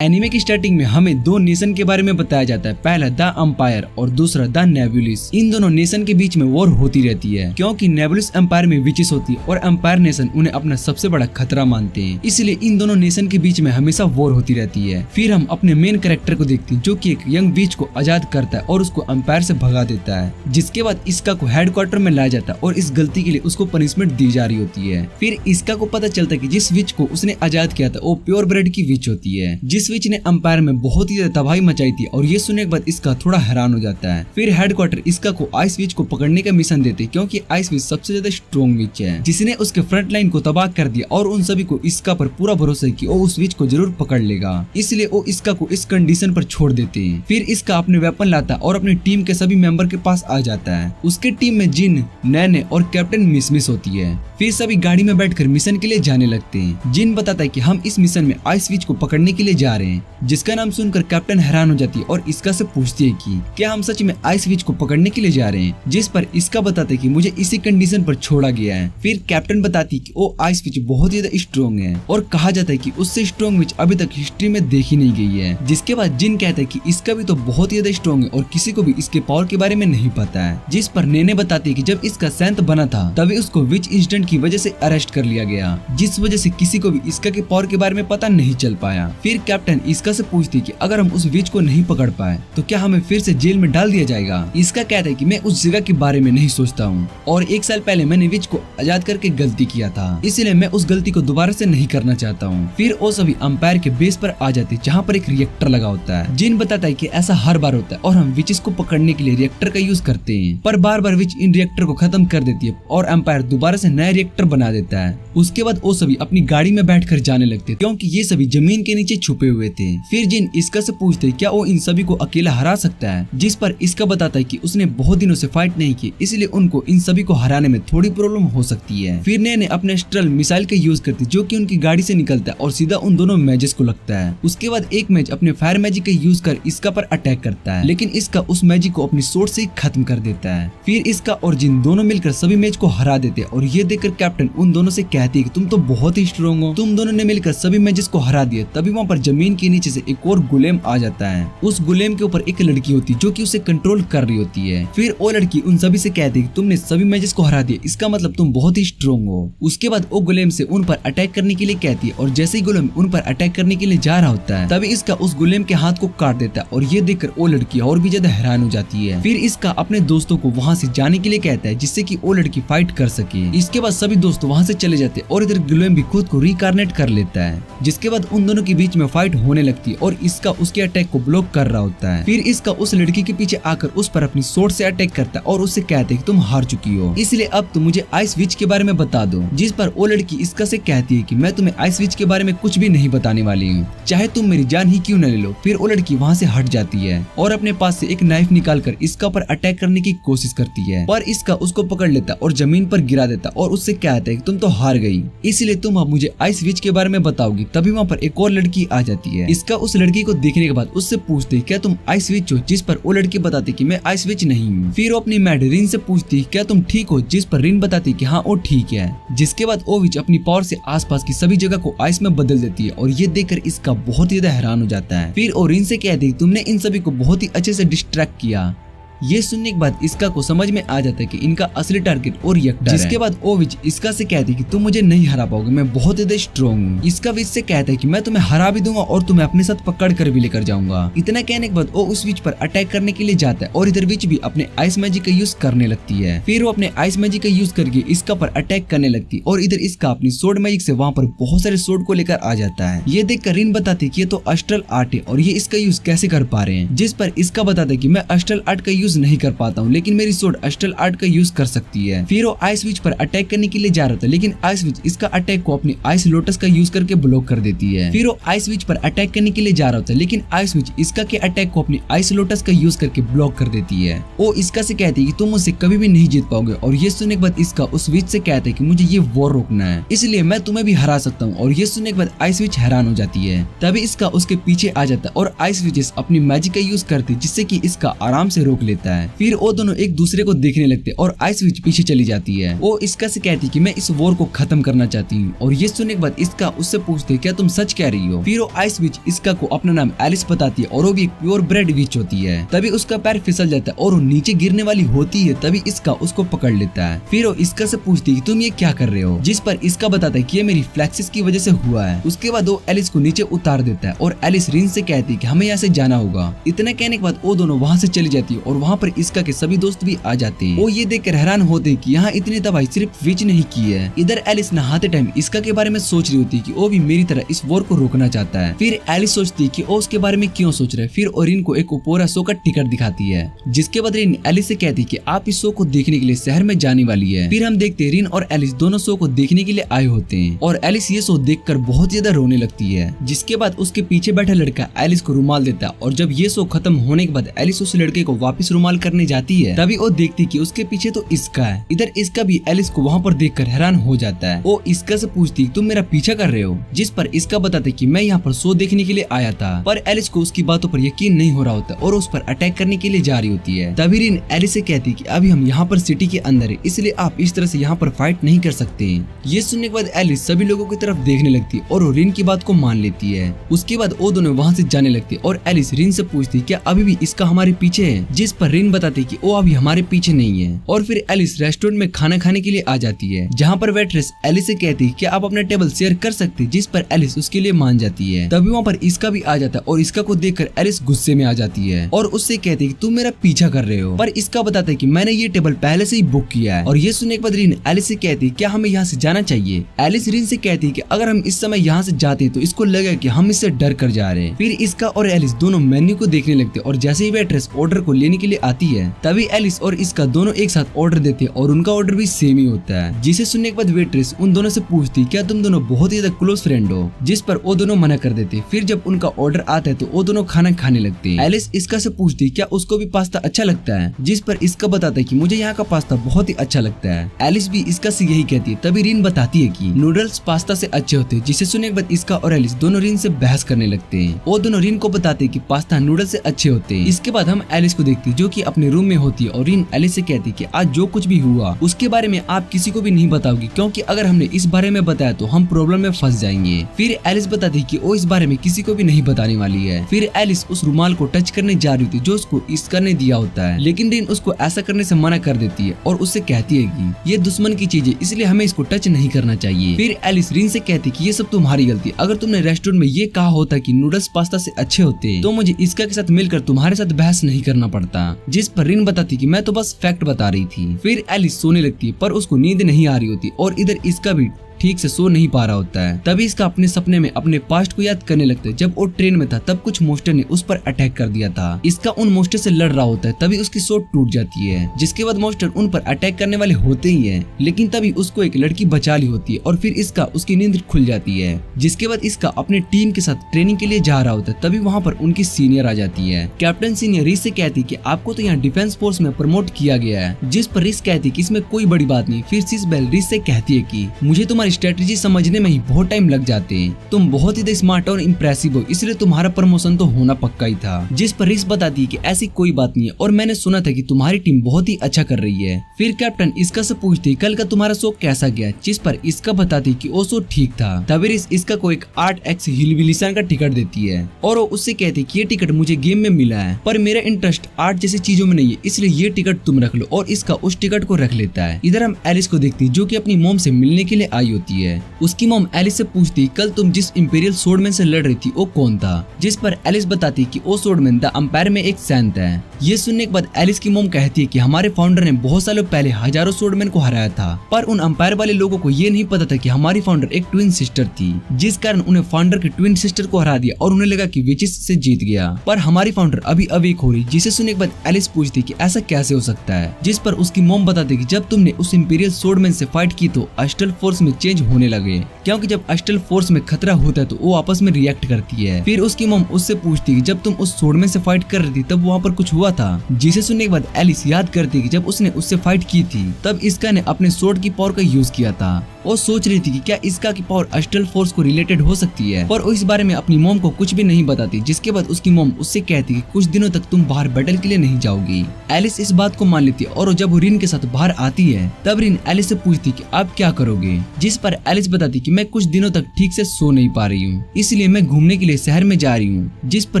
Anime की starting में हमें दो नेशन के बारे में बताया जाता है, पहला द एम्पायर और दूसरा द नेबुलिस। इन दोनों नेशन के बीच में वॉर होती रहती है क्योंकि नेबुलिस एम्पायर में विचेस होती है और एम्पायर नेशन उन्हें अपना सबसे बड़ा खतरा मानते हैं, इसलिए इन दोनों नेशन के बीच में हमेशा वॉर होती रहती है। फिर हम अपने मेन कैरेक्टर को देखते हैं जो कि एक यंग बीच को आजाद करता है और उसको एम्पायर से भगा देता है, जिसके बाद इसका को हेडक्वार्टर में लाया जाता है और इस गलती के लिए उसको पनिशमेंट दी जा रही होती है। फिर इसका को पता चलता है कि जिस विच को उसने आजाद किया था वो प्योर ब्लड की विच होती है, जिस विच ने एम्पायर बहुत ही ज्यादा तबाही मचाई थी और ये सुनने के बाद इसका थोड़ा हैरान हो जाता है। फिर हेडक्वार्टर इसका को आइस विच को पकड़ने का मिशन देते क्योंकि आइस विच सबसे ज्यादा स्ट्रॉन्ग विच है जिसने उसके फ्रंट लाइन को तबाह कर दिया और उन सभी को इसका पर पूरा भरोसा है कि वो उस विच को जरूर पकड़ लेगा, इसलिए वो इसका को इस कंडीशन पर छोड़ देते हैं। फिर इसका अपने वेपन लाता और अपनी टीम के सभी मेंबर के पास आ जाता है। उसके टीम में जिन, नैने और कैप्टन मिस होती है। फिर सभी गाड़ी में बैठकर मिशन के लिए जाने लगते हैं। जिन बताता है कि हम इस मिशन में आइस विच को पकड़ने के लिए जा रहे हैं, जिसका नाम सुनकर कैप्टन हैरान हो जाती है और इसका से पूछती है कि क्या हम सच में आइस विच को पकड़ने के लिए जा रहे हैं, जिस पर इसका बताता है कि मुझे इसी कंडीशन पर छोड़ा गया है। फिर कैप्टन बताती है कि वो आइस विच बहुत ज्यादा स्ट्रॉन्ग है और कहा जाता है कि उससे स्ट्रॉन्ग विच अभी तक हिस्ट्री में देखी नहीं गई है, जिसके बाद जिन कहता है कि इसका भी तो बहुत ज्यादा स्ट्रॉन्ग है और किसी को भी इसके पावर के बारे में नहीं पता है, जिस पर नेने बताती है कि जब इसका सेंथ बना था तभी उसको विच इंसिडेंट की वजह से अरेस्ट कर लिया गया, जिस वजह से किसी को भी इसका के पावर के बारे में पता नहीं चल पाया। फिर कैप्टन इसका से पूछती है कि अगर हम उस विच को नहीं पकड़ पाए तो क्या हमें फिर से जेल में डाल दिया जाएगा। इसका कहता है कि मैं उस जगह के बारे में नहीं सोचता हूँ और 1 साल पहले मैंने विच को आजाद करके गलती किया था, इसलिए मैं उस गलती को दोबारा से नहीं करना चाहता हूँ। फिर वो सभी अंपायर के बेस पर आ जाते जहाँ पर एक रिएक्टर लगा होता है। जिन बताता है कि ऐसा हर बार होता है और हम विचेस को पकड़ने के लिए रिएक्टर का यूज करते हैं, पर बार बार विच इन रिएक्टर को खत्म कर देती है और अंपायर दोबारा से नया रिएक्टर बना देता है। उसके बाद वो सभी अपनी गाड़ी में बैठकर जाने लगते क्योंकि ये सभी जमीन के नीचे छुपे हुए थे। फिर जिन इसका से पूछते क्या वो इन सभी को अकेला हरा सकता है, जिस पर इसका बताता है कि उसने बहुत दिनों से फाइट नहीं की, इसलिए उनको इन सभी को हराने में थोड़ी प्रॉब्लम हो सकती है। फिर ने अपने एस्ट्रल मिसाइल का यूज करती जो कि उनकी गाड़ी से निकलता है और सीधा उन दोनों मैजेस को लगता है। उसके बाद एक मैच अपने फायर मैजिक का यूज कर इसका पर अटैक करता है, लेकिन इसका उस मैजिक को अपनी सोर्स से खत्म कर देता है। फिर इसका और जिन दोनों मिलकर सभी मैच को हरा देते हैं और ये देखकर कैप्टन उन दोनों से कहती है कि तुम तो बहुत ही स्ट्रॉन्ग हो, तुम दोनों ने मिलकर सभी मैचेस को हरा दिए। तभी वहाँ पर जमीन के नीचे से एक और गुलेम आ जाता है। उस गुलेम के ऊपर एक लड़की होती है जो कि उसे कंट्रोल कर रही होती है। फिर वो लड़की उन सभी से कहती है कि तुमने सभी मैचेस को हरा दिया, इसका मतलब तुम बहुत ही स्ट्रॉन्ग हो। उसके बाद वो गुलेम से उन पर अटैक करने के लिए कहती है और जैसे ही गुलेम उन पर अटैक करने के लिए जा रहा होता है तभी इसका उस गुलेम के हाथ को काट देता है और ये देखकर वो लड़की और भी ज्यादा हैरान हो जाती है। फिर इसका अपने दोस्तों को वहाँ से जाने के लिए कहता है जिससे कि वो लड़की फाइट कर सके। इसके बाद सभी दोस्त वहाँ से चले जाते और इधर गुलेम भी खुद को रिकार्नेट कर लेता है, जिसके बाद उन दोनों के बीच में फाइट होने लगती है और इसका उसके अटैक को ब्लॉक कर रहा होता है। फिर इसका उस लड़की के पीछे आकर उस पर अपनी सोर्ड से अटैक करता है और उससे कहते हैं कि तुम हार चुकी हो, इसलिए अब तुम मुझे आइस विच के बारे में बता दो। जिस पर वो लड़की इसका से कहती है कि मैं तुम्हें आइस विच के बारे में कुछ भी नहीं बताने वाली हूँ, चाहे तुम मेरी जान ही क्यों न ले लो। फिर वो लड़की वहाँ से हट जाती है और अपने पास से एक नाइफ निकालकर इसका पर अटैक करने की कोशिश करती है, पर इसका उसको पकड़ लेता और जमीन पर गिरा देता और उससे कहता है कि तुम तो हार गई, इसलिए तुम अब मुझे आइस विच के बारे में बताओगी। तभी वहाँ पर एक और लड़की आ जाती है। इसका उस लड़की को देखने के बाद उससे पूछते क्या तुम आइस विच हो, जिस पर वो लड़की बताती कि मैं आइस विच नहीं हूँ। फिर वो अपनी मैड रिन से पूछती क्या तुम ठीक हो, जिस पर रिन बताती कि हाँ वो ठीक है। जिसके बाद वो विच अपनी पावर से आसपास की सभी जगह को आइस में बदल देती है और ये देखकर इसका बहुत ही ज्यादा हैरान हो जाता है। फिर वो रिन से कहती तुमने इन सभी को बहुत ही अच्छे से डिस्ट्रैक्ट किया। ये सुनने के बाद इसका को समझ में आ जाता है कि इनका असली टारगेट और रिएक्टर है। जिसके बाद ओविच इसका से कहती है कि तुम मुझे नहीं हरा पाओगे, मैं बहुत ज्यादा स्ट्रॉन्ग हूँ। इसका विच से कहता है कि मैं तुम्हें हरा भी दूंगा और तुम्हें अपने साथ पकड़ कर भी लेकर जाऊंगा। इतना कहने के बाद वो उस विच पर अटैक करने के लिए जाता है और इधर विच भी अपने आइस मैजिक का यूज करने लगती है। फिर वो अपने आइस मैजिक का यूज करके इसका पर अटैक करने लगती है और इधर इसका अपनी सोर्ड मैजिक से वहाँ पर बहुत सारे सोर्ड को लेकर आ जाता है। ये देखकर रिन बताती है कि ये तो अस्ट्रल आर्ट है और ये इसका यूज कैसे कर पा रहे हैं, जिस पर इसका बताता है कि मैं अस्ट्रल आर्ट का यूज नहीं कर पाता हूँ, लेकिन मेरी सोर्ड अस्ट्रल आर्ट का यूज कर सकती है। फिर वो आइस विच पर अटैक करने के लिए जा रहा था, लेकिन आइस विच इसका अटैक को अपनी आइस लोटस का यूज करके ब्लॉक कर देती है। फिर वो आइस विच पर अटैक करने के लिए जा रहा था, लेकिन आइस विच इसका के अटैक को अपनी आइस लोटस का यूज करके ब्लॉक कर देती है। वो इसका से कहती है कि तुम मुझसे कभी भी नहीं जीत पाओगे और ये सुनने के बाद इसका उस विच से कहता है कि मुझे ये वॉर रोकना है, इसलिए मैं तुम्हें भी हरा सकता हूँ। और ये सुनने के बाद आइस विच हैरान हो जाती है। तभी इसका उसके पीछे आ जाता है और आइस विचेस अपनी मैजिक का यूज करती जिससे कि इसका आराम से रोक लेती लेता है। फिर वो दोनों एक दूसरे को देखने लगते और आइस विच पीछे चली जाती है। वो इसका से कहती कि मैं इस वॉर को खत्म करना चाहती हूँ, और ये सुनने के बाद इसका उससे पूछते क्या तुम सच कह रही हो। फिर वो आइस विच इसका को अपना नाम एलिस बताती है और वो भी एक प्योर ब्रेड विच होती है। तभी उसका पैर फिसल जाता है और वो नीचे गिरने वाली होती है। तभी इसका उसको पकड़ लेता है। फिर वो इसका से पूछती है तुम ये क्या कर रहे हो, जिस पर इसका बताता है कि ये मेरी फ्लैक्सिस की वजह से हुआ है। उसके बाद वो एलिस को नीचे उतार देता है और एलिस रिन से कहती है कि हमें यहाँ से जाना होगा। इतना कहने के बाद वो दोनों वहाँ से चली जाती है और वहाँ पर इसका के सभी दोस्त भी आ जाते हैं। वो ये देखकर हैरान होते हैं कि यहाँ इतनी तबाही सिर्फ विच नहीं की है। इधर एलिस नहाते टाइम इसका के बारे में सोच रही होती है कि वो भी मेरी तरह इस वॉर को रोकना चाहता है। फिर एलिस सोचती है कि वो उसके बारे में क्यों सोच रहा है। फिर रिन को एक ओपेरा शो का टिकट दिखाती है, जिसके बाद रिन एलिस से कहती है कि आप इस शो को देखने के लिए शहर में जाने वाली है। फिर हम देखते हैं रिन और एलिस दोनों शो को देखने के लिए आए होते हैं और एलिस ये शो देखकर बहुत ज्यादा रोने लगती है। जिसके बाद उसके पीछे बैठा लड़का एलिस को रुमाल देता है और जब ये शो खत्म होने के बाद एलिस उस लड़के को वापस रुमाल करने जाती है, तभी वो देखती कि उसके पीछे तो इसका है। इधर इसका भी एलिस को वहाँ पर देखकर हैरान हो जाता है। वो इसका से पूछती तुम मेरा पीछा कर रहे हो, जिस पर इसका बताते कि मैं यहाँ पर शो देखने के लिए आया था। पर एलिस को उसकी बातों पर यकीन नहीं हो रहा होता और उस पर अटैक करने के लिए जा रही होती है। तभी रिन एलिस से कहती कि अभी हम यहाँ पर सिटी के अंदर है, इसलिए आप इस तरह से यहाँ पर फाइट नहीं कर सकते। ये सुनने के बाद एलिस सभी लोगों की तरफ देखने लगती है और रिन की बात को मान लेती है। उसके बाद वो दोनों वहाँ से जाने लगते और एलिस रिन से पूछती क्या अभी भी इसका हमारे पीछे है, जिस पर रिन बताती कि वो अभी हमारे पीछे नहीं है। और फिर एलिस रेस्टोरेंट में खाना खाने के लिए आ जाती है, जहाँ पर वेट्रेस एलिस से कहती है क्या आप अपना टेबल शेयर कर सकते, जिस पर एलिस उसके लिए मान जाती है। तभी वहाँ पर इसका भी आ जाता है और इसका को देखकर एलिस गुस्से में आ जाती है और उससे कहती है कि तुम मेरा पीछा कर रहे हो। पर इसका बताता है कि मैंने ये टेबल पहले से ही बुक किया है। और ये सुनने के बाद रिन एलिस से कहती है क्या हमें यहाँ से जाना चाहिए। एलिस रिन से कहती है कि अगर हम इस समय यहाँ से जाते तो इसको लगेगा कि हम इससे डर कर जा रहे हैं। फिर इसका और एलिस दोनों मेन्यू को देखने लगते और जैसे ही वेट्रेस ऑर्डर को लेने के लिए आती है, तभी एलिस और इसका दोनों एक साथ ऑर्डर देते और उनका ऑर्डर भी सेम ही होता है। जिसे सुनने के बाद वेट्रेस उन दोनों से पूछती क्या तुम दोनों बहुत ही ज्यादा क्लोज फ्रेंड हो, जिस पर वो दोनों मना कर देते। फिर जब उनका ऑर्डर आता है तो वो दोनों खाना खाने लगते हैं। एलिस इसका से पूछती क्या उसको भी पास्ता अच्छा लगता है, जिस पर इसका बताता है कि मुझे यहाँ का पास्ता बहुत ही अच्छा लगता है। एलिस भी इसका से यही कहती है। तभी रिन बताती है कि नूडल्स पास्ता से अच्छे होते हैं, जिसे सुनने के बाद इसका और एलिस दोनों रिन से बहस करने लगते हैं। वो दोनों रिन को बताते हैं कि पास्ता नूडल्स से अच्छे होते हैं। इसके बाद हम एलिस को देखते हैं जो कि अपने रूम में होती है और रिन एलिस से कहती है कि आज जो कुछ भी हुआ उसके बारे में आप किसी को भी नहीं बताओगी, क्योंकि अगर हमने इस बारे में बताया तो हम प्रॉब्लम में फंस जाएंगे। फिर एलिस बताती है कि वो इस बारे में किसी को भी नहीं बताने वाली है। फिर एलिस उस रुमाल को टच करने जा रही थी जो उसको इसका ने दिया होता है, लेकिन रिन उसको ऐसा करने से मना कर देती है और उससे कहती है कि ये दुश्मन की चीज है, इसलिए हमें इसको टच नहीं करना चाहिए। फिर एलिस रिन से कहती कि ये सब तुम्हारी गलती, अगर तुमने रेस्टोरेंट में ये कहा होता कि नूडल्स पास्ता से अच्छे होते तो मुझे इसका के साथ मिलकर तुम्हारे साथ बहस नहीं करना पड़ता। जिस पर रिन बताती कि मैं तो बस फैक्ट बता रही थी। फिर एलिस सोने लगती है पर उसको नींद नहीं आ रही होती और इधर इसका भी ठीक से सो नहीं पा रहा होता है। तभी इसका अपने सपने में अपने पास्ट को याद करने लगता है। जब वो ट्रेन में था तब कुछ मोस्टर ने उस पर अटैक कर दिया था। इसका उन मोस्टर से लड़ रहा होता है, तभी उसकी सोच टूट जाती है। जिसके बाद मोस्टर उन पर अटैक करने वाले होते ही हैं, लेकिन तभी उसको एक लड़की बचा ली होती है और फिर इसका उसकी नींद खुल जाती है। जिसके बाद इसका अपने टीम के साथ ट्रेनिंग के लिए जा रहा होता है, तभी वहाँ पर उनकी सीनियर आ जाती है। कैप्टन सीनियर रिस से कहती कि आपको तो यहाँ डिफेंस फोर्स में प्रमोट किया गया है, जिस पर रिस कहती कि इसमें कोई बड़ी बात नहीं। फिर सिसबेल रिस से कहती है कि मुझे तुम्हारी स्ट्रेटेजी समझने में ही बहुत टाइम लग जाते हैं, तुम बहुत ही स्मार्ट और इम्प्रेसिव हो, इसलिए तुम्हारा प्रमोशन तो होना पक्का ही था। जिस पर रिस बताती है कि ऐसी कोई बात नहीं है और मैंने सुना था कि तुम्हारी टीम बहुत ही अच्छा कर रही है। फिर कैप्टन इसका से पूछती कल का तुम्हारा शो कैसा गया, जिस पर इसका बताती कि वो शो ठीक था। तभी रिस इसका को एक 8x हिलबिलिसन का टिकट देती है और वो उससे कहती कि ये टिकट मुझे गेम में मिला है, पर मेरा इंटरेस्ट आर्ट जैसी चीजों में नहीं है, इसलिए ये टिकट तुम रख लो। और इसका उस टिकट को रख लेता है। इधर हम एलिस को देखती जो कि अपनी मॉम से मिलने के लिए आई होती है। उसकी मॉम एलिस से पूछती कल तुम जिस इंपीरियल सोर्डमैन से लड़ रही थी वो कौन था, जिस पर एलिस बताती कि वो सोर्डमैन द अंपायर में एक सैंत है। ये सुनने के बाद एलिस की मॉम कहती है कि हमारे फाउंडर ने बहुत सालों पहले हजारों सोर्डमैन को हराया था, पर उन अंपायर वाले लोगों को ये नहीं पता था कि हमारी फाउंडर एक ट्विन सिस्टर थी, जिस कारण उन्हें फाउंडर की ट्विन सिस्टर को हरा दिया और उन्हें लगा कि विचिस से जीत गया, पर हमारी फाउंडर अभी अवेक हो रही। जिसे सुनने के बाद एलिस पूछती कि ऐसा कैसे हो सकता है, जिस पर उसकी मॉम बताती कि जब तुमने उस इंपीरियल सोर्डमैन से फाइट की तो अस्टल फोर्स में चेंज चेंज होने लगे, क्योंकि जब अस्टल फोर्स में खतरा होता है तो वो आपस में रिएक्ट करती है। फिर उसकी मॉम उससे पूछती है जब तुम उस सोर्डमैन से फाइट कर रही थी तब वहाँ पर कुछ हुआ था, जिसे सुनने के बाद एलिस याद करती है कि जब उसने उससे फाइट की थी तब इसका ने अपने सोर्ड की पावर का यूज किया था। वो सोच रही थी कि क्या इसका की पावर अस्टल फोर्स को रिलेटेड हो सकती है, पर वो इस बारे में अपनी मॉम को कुछ भी नहीं बताती। जिसके बाद उसकी मॉम उससे कहती कि कुछ दिनों तक तुम बाहर बैटल के लिए नहीं जाओगी। एलिस इस बात को मान लेती है और जब वो रिन के साथ बाहर आती है तब रिन एलिस से पूछती कि आप क्या करोगे, जिस पर एलिस बताती कि मैं कुछ दिनों तक ठीक से सो नहीं पा रही हूँ, इसलिए मैं घूमने के लिए शहर में जा रही हूँ। जिस पर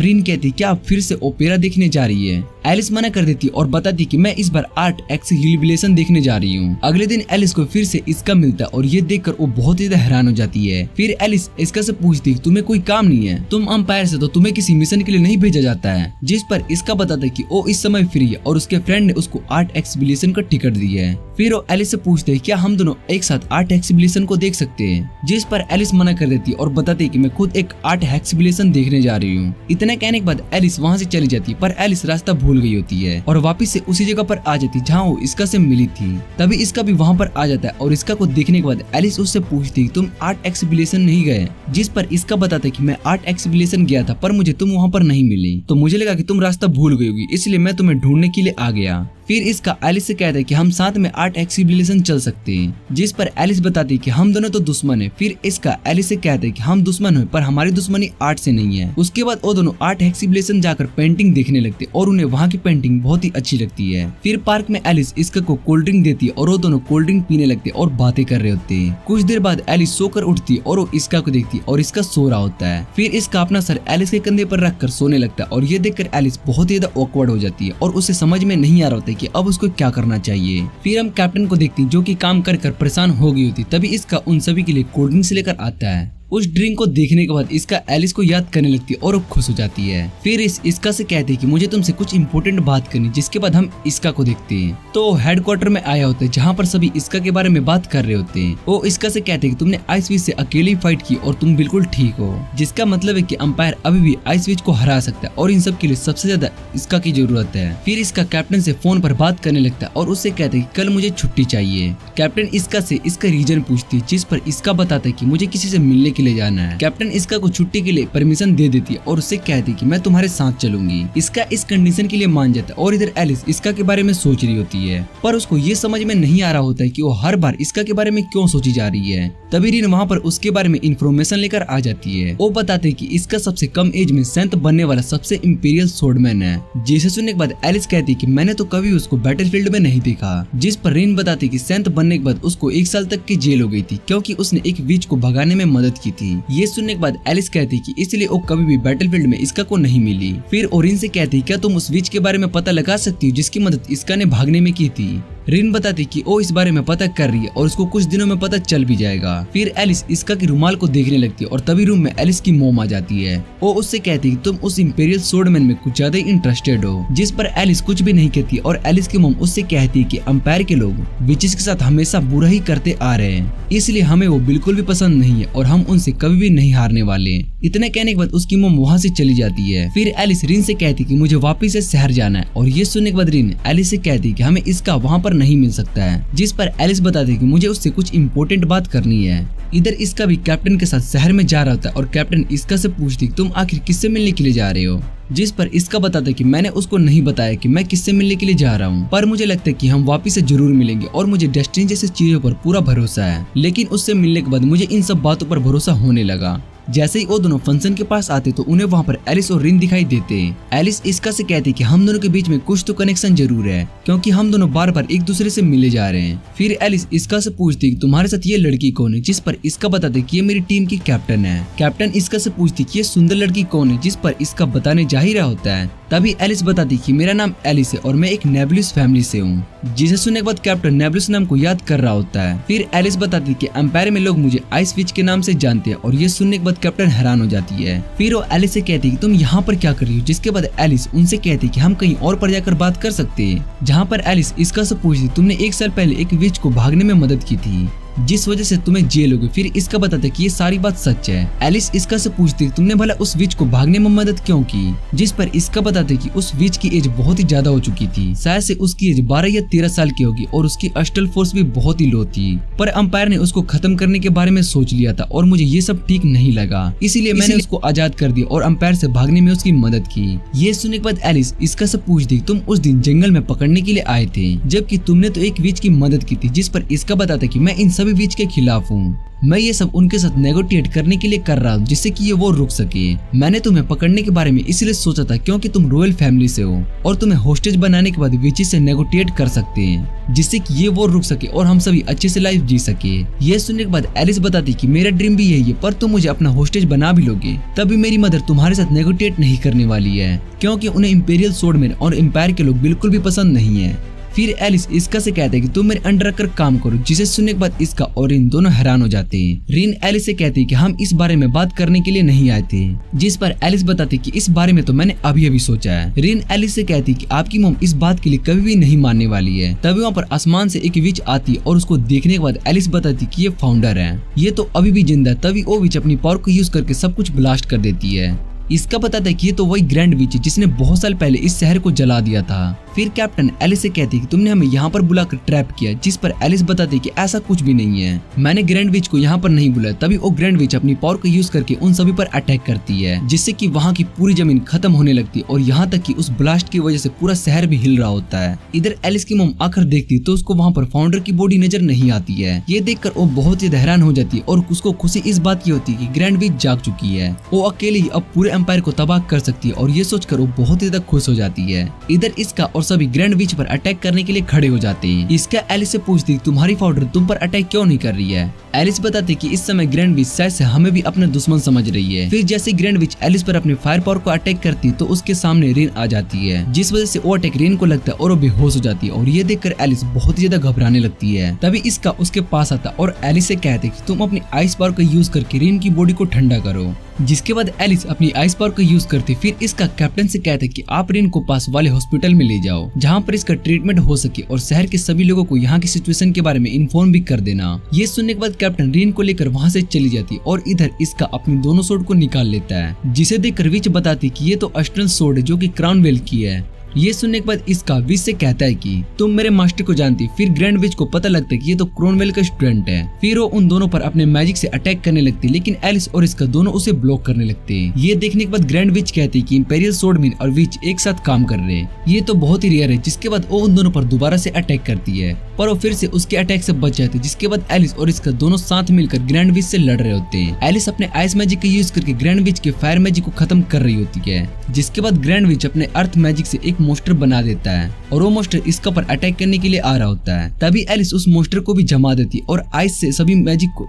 रिन कहती क्या आप फिर से ओपेरा देखने जा रही है। एलिस मना कर देती और बताती कि मैं इस बार आर्ट एक्सहिबिशन देखने जा रही हूँ। अगले दिन एलिस को फिर से इसका मिलता है और ये देखकर वो बहुत ही हैरान हो जाती है। फिर एलिस इसका से पूछती तुम्हें कोई काम नहीं है, तुम अंपायर से तो तुम्हें किसी मिशन के लिए नहीं भेजा जाता है। जिस पर इसका बताता है कि वो इस समय फ्री है और उसके फ्रेंड ने उसको आर्ट एक्सहिबिशन का टिकट दी है। फिर वो एलिस से पूछते हैं क्या हम दोनों एक साथ आर्ट एक्सहिबिशन को देख सकते हैं, जिस पर एलिस मना कर देती और बताती कि मैं खुद एक आर्ट एक्सहिबिशन देखने जा रही हूँ। इतना कहने के बाद एलिस वहाँ से चली जाती, पर एलिस रास्ता भूल गई होती है और वापस से उसी जगह पर आ जाती जहाँ वो इसका से मिली थी। तभी इसका भी वहाँ पर आ जाता है और इसका को देखने के बाद एलिस उससे पूछती तुम आर्ट एक्सहिबिशन नहीं गए, जिस पर इसका बताता कि मैं आर्ट एक्सहिबिशन गया था पर मुझे तुम वहाँ पर नहीं मिली, तो मुझे लगा कि तुम रास्ता भूल गई होगी, इसलिए मैं तुम्हें ढूंढने के लिए आ गया। फिर इसका एलिस से कहता है कि हम साथ में आर्ट एक्सहिबिशन चल सकते हैं, जिस पर एलिस बताती कि हम दोनों तो दुश्मन है। फिर इसका एलिस से कहता है कि हम दुश्मन हैं पर हमारी दुश्मनी आर्ट से नहीं है। उसके बाद वो दोनों आर्ट एक्सहिबिशन जाकर पेंटिंग देखने लगते और उन्हें वहाँ की पेंटिंग बहुत ही अच्छी लगती है। फिर पार्क में एलिस इसका को कोल्ड ड्रिंक देती है और वो दोनों कोल्ड ड्रिंक पीने लगते और बातें कर रहे होते हैं। कुछ देर बाद एलिस सोकर उठती और वो इसका को देखती और इसका सो रहा होता है। फिर इसका अपना सर एलिस के कंधे पर रखकर सोने लगता है और ये देखकर एलिस बहुत ही ज्यादा ऑकवर्ड हो जाती है और उसे समझ में नहीं आ रहा होता कि अब उसको क्या करना चाहिए। फिर हम कैप्टन को देखते हैं जो कि काम कर कर परेशान हो गई होती, तभी इसका उन सभी के लिए कोल्ड ड्रिंक्स लेकर आता है। उस ड्रिंक को देखने के बाद इसका एलिस को याद करने लगती है और वो खुश हो जाती है। फिर इसका से कहती है कि मुझे तुमसे कुछ इंपॉर्टेंट बात करनी। जिसके बाद हम इसका को देखते हैं तो हेडक्वार्टर में आया होता है जहाँ पर सभी इसका के बारे में बात कर रहे होते हैं। वो इसका से कहते हैं कि तुमने आइस विच से अकेले फाइट की और तुम बिल्कुल ठीक हो, जिसका मतलब है कि अंपायर अभी भी आइस विच को हरा सकता है और इन सब के लिए सबसे ज्यादा इसका की जरूरत है। फिर इसका कैप्टन से फोन पर बात करने लगता है और उससे कहते हैं कि कल मुझे छुट्टी चाहिए। कैप्टन इसका से इसका रीजन पूछती है, जिस पर इसका बताता है कि मुझे किसी से मिलने के लिए जाना है। कैप्टन इसका को छुट्टी के लिए परमिशन दे देती है और उससे कहती है कि मैं तुम्हारे साथ चलूंगी। इसका इस कंडीशन के लिए मान जाता है और इधर एलिस इसका के बारे में सोच रही होती है, पर उसको ये समझ में नहीं आ रहा होता है कि वो हर बार इसका के बारे में क्यों सोची जा रही है। तभी रिन वहाँ पर उसके बारे में इंफॉर्मेशन लेकर आ जाती है। वो बताते हैं कि इसका सबसे कम एज में सेंथ बनने वाला सबसे इंपीरियल सोर्डमैन है। जिसे सुनने के बाद एलिस कहती है कि मैंने तो कभी उसको बैटलफील्ड में नहीं देखा। जिस पर रिन बताती कि सेंथ बनने के बाद उसको 1 साल तक की जेल हो गई थी क्योंकि उसने एक विच को भगाने में मदद की थी। ये सुनने के बाद एलिस कहती कि इसलिए वो कभी भी बैटलफील्ड में इसका को नहीं मिली। फिर ओरिन से कहती क्या तुम उस विच के बारे में पता लगा सकती हो जिसकी मदद इसका ने भागने में की थी। रिन बताती कि वो इस बारे में पता कर रही है और उसको कुछ दिनों में पता चल भी जाएगा। फिर एलिस इसका की रुमाल को देखने लगती है और तभी रूम में एलिस की मॉम आ जाती है। वो उससे कहती कि तुम उस इंपीरियल सोर्डमैन में कुछ ज्यादा इंटरेस्टेड हो, जिस पर एलिस कुछ भी नहीं कहती और एलिस की मॉम उससे कहती है कि अंपायर के लोग विचेस के साथ हमेशा बुरा ही करते आ रहे हैं, इसलिए हमें वो बिल्कुल भी पसंद नहीं है और हम उनसे कभी भी नहीं हारने वाले। इतने कहने के बाद उसकी मॉम वहाँ से चली जाती है। फिर एलिस रिन से कहती कि मुझे वापस से शहर जाना है और ये सुनने के बाद रिन एलिस से कहती कि हमें इसका वहाँ पर नहीं मिल सकता है। जिस पर एलिस बताती कि मुझे उससे कुछ इम्पोर्टेंट बात करनी है। इधर इसका भी कैप्टन के साथ शहर में जा रहा होता है और कैप्टन इसका से पूछती तुम आखिर किससे मिलने के लिए जा रहे हो। जिस पर इसका बताता कि मैंने उसको नहीं बताया कि मैं किससे मिलने के लिए जा रहा हूँ, पर मुझे लगता है कि हम वापस से जरूर मिलेंगे और मुझे डेस्टिनी जैसी चीजों पर पूरा भरोसा है। लेकिन उससे मिलने के बाद मुझे इन सब बातों पर भरोसा होने लगा। जैसे ही वो दोनों फंक्शन के पास आते तो उन्हें वहाँ पर एलिस और रिन दिखाई देते हैं। एलिस इसका से कहती कि हम दोनों के बीच में कुछ तो कनेक्शन जरूर है क्योंकि हम दोनों बार बार एक दूसरे से मिले जा रहे हैं। फिर एलिस इसका से पूछती कि तुम्हारे साथ ये लड़की कौन है, जिस पर इसका बताते कि ये मेरी टीम की कैप्टन है। कैप्टन इसका से पूछती कि ये सुंदर लड़की कौन है, जिस पर इसका बताने जा ही रहा होता है। तभी एलिस बताती कि मेरा नाम एलिस है और मैं एक नेबुलस फैमिली से हूँ। जिसे सुनने के बाद कैप्टन नेबुलस नाम को याद कर रहा होता है। फिर एलिस बताती कि एम्पायर में लोग मुझे आइस विच के नाम से जानते हैं और ये सुनने के बाद कैप्टन हैरान हो जाती है। फिर वो एलिस से कहती कि तुम यहाँ पर क्या कर रही हो। जिसके बाद एलिस उनसे कहती कि हम कहीं और पर जाकर बात कर सकते हैं। जहाँ पर एलिस इसका से पूछती तुमने 1 साल पहले एक विच को भागने में मदद की थी। जिस वजह से तुम्हें जेल होगी। फिर इसका बताते कि ये सारी बात सच है। एलिस इसका से पूछती तुमने भला उस विच को भागने में मदद क्यों की, जिस पर इसका बताते कि उस विच की एज बहुत ही ज्यादा हो चुकी थी, शायद से उसकी एज 12 या 13 साल की होगी और उसकी अस्टल फोर्स भी बहुत ही लो थी। पर अंपायर ने उसको खत्म करने के बारे में सोच लिया था और मुझे ये सब ठीक नहीं लगा, इसीलिए मैंने उसको आजाद कर दिया और अंपायर से भागने में उसकी मदद की। ये सुनने के बाद एलिस इसका से पूछती तुम उस दिन जंगल में पकड़ने के लिए आए थे, जबकि तुमने तो एक विच की मदद की थी। जिस पर इसका बताता कि मैं इन सभी विच के खिलाफ हूँ, मैं ये सब उनके साथ नेगोटिएट करने के लिए कर रहा हूँ जिससे कि ये वो रुक सके। मैंने तुम्हें पकड़ने के बारे में इसलिए सोचा था क्योंकि तुम रॉयल फैमिली से हो और तुम्हें होस्टेज बनाने के बाद विचेस से नेगोटिएट कर सकते हैं जिससे कि ये वो रुक सके और हम सभी अच्छे से लाइफ जी सके। ये सुनने के बाद एलिस बताती कि मेरा ड्रीम भी यही है, पर तुम मुझे अपना होस्टेज बना भी लोगे तभी मेरी मदर तुम्हारे साथ नेगोटिएट नहीं करने वाली है, क्योंकि उन्हें इंपीरियल सोर्डमैन और एम्पायर के लोग बिल्कुल भी पसंद नहीं है। फिर एलिस इसका से कहते हैं कि तुम मेरे अंडर रखकर काम करो, जिसे सुनने के बाद इसका और रिन दोनों हैरान हो जाते हैं। रिन एलिस से कहती है कि हम इस बारे में बात करने के लिए नहीं आए थे, जिस पर एलिस बताती कि इस बारे में तो मैंने अभी अभी सोचा है। रिन एलिस से कहती कि आपकी मॉम इस बात के लिए कभी भी नहीं मानने वाली है। तभी वहाँ पर आसमान से एक विच आती और उसको देखने के बाद एलिस बताती कि ये फाउंडर है, ये तो अभी भी जिंदा है। तभी वो विच अपनी पावर को यूज करके सब कुछ ब्लास्ट कर देती है। इसका बताता है कि ये तो वही ग्रैंड विच है जिसने बहुत साल पहले इस शहर को जला दिया था। फिर कैप्टन एलिस से कहती है कि तुमने हमें यहाँ पर बुलाकर ट्रैप किया, जिस पर एलिस बताती है कि ऐसा कुछ भी नहीं है, मैंने ग्रैंड विच को यहाँ पर नहीं बुलाया। तभी वो ग्रैंड विच अपनी पावर को यूज करके उन सभी पर अटैक करती है, जिससे कि वहाँ की पूरी जमीन खत्म होने लगती है और यहाँ तक कि उस ब्लास्ट की वजह से पूरा शहर भी हिल रहा होता है। इधर एलिस की मोम आकर देखती तो उसको वहाँ पर फाउंडर की बॉडी नजर नहीं आती है। ये देखकर वो बहुत ही हैरान हो जाती है और उसको खुशी इस बात की होती है कि ग्रैंड विच जाग चुकी है, वो अकेले ही अब पूरे एम्पायर को तबाह कर सकती है और ये सोचकर वो बहुत ही ज्यादा खुश हो जाती है। इधर इसका और सभी ग्रैंड विच पर अटैक करने के लिए खड़े हो जाते हैं। इसका एलिस से पूछती तुम्हारी फाउंडर तुम पर अटैक क्यों नहीं कर रही है। एलिस बताती कि इस समय ग्रैंड विच शायद से हमें भी अपना दुश्मन समझ रही है। फिर जैसे ग्रैंड विच एलिस पर अपने फायर पावर को अटैक करती तो उसके सामने रेन आ जाती है, जिस वजह से वो अटैक रेन को लगता है और वो बेहोश हो जाती है और ये देखकर एलिस बहुत ही ज्यादा घबराने लगती है। तभी इसका उसके पास आता और एलिस से कहते कि तुम अपनी आइस पावर का यूज करके रेन की बॉडी को ठंडा करो, जिसके बाद एलिस अपनी आइस पावर का यूज करती। फिर इसका कैप्टन से कहते कि आप रेन को पास वाले हॉस्पिटल में ले जाओ जहाँ पर इसका ट्रीटमेंट हो सके और शहर के सभी लोगों को यहाँ की सिचुएशन के बारे में इन्फॉर्म भी कर देना। ये सुनने के बाद कैप्टन रेन को लेकर वहाँ से चली जाती और इधर इसका अपनी दोनों सोर्ड को निकाल लेता है, जिसे देखकर विच बताती कि ये तो अस्ट्रल सोर्ड है जो कि क्राउनवेल की है। ये सुनने के बाद इसका विच से कहता है कि तुम मेरे मास्टर को जानती। फिर ग्रैंड विच को पता लगता है कि ये तो क्रोनवेल का स्टूडेंट है। फिर वो उन दोनों पर अपने मैजिक से अटैक करने लगती है, लेकिन एलिस और इसका दोनों उसे ब्लॉक करने लगते हैं। ये देखने के बाद ग्रैंड विच कहती है कि इंपीरियल सोर्डमैन और विच एक साथ काम कर रहे हैं, ये तो बहुत ही रेयर है। जिसके बाद वो उन दोनों पर दोबारा से अटैक करती है, पर वो फिर से उसके अटैक से बच जाते हैं। जिसके बाद एलिस और इसका दोनों साथ मिलकर ग्रैंड विच से लड़ रहे होते हैं। एलिस अपने आइस मैजिक का यूज करके ग्रैंड विच के फायर मैजिक को खत्म कर रही होती है, जिसके बाद ग्रैंड विच अपने अर्थ मैजिक से एक मोस्टर बना देता है और वो मोस्टर इसका पर अटैक करने के लिए आ रहा होता है। तभी एलिस उस मोस्टर को भी जमा देती और आइस से सभी मैजिक को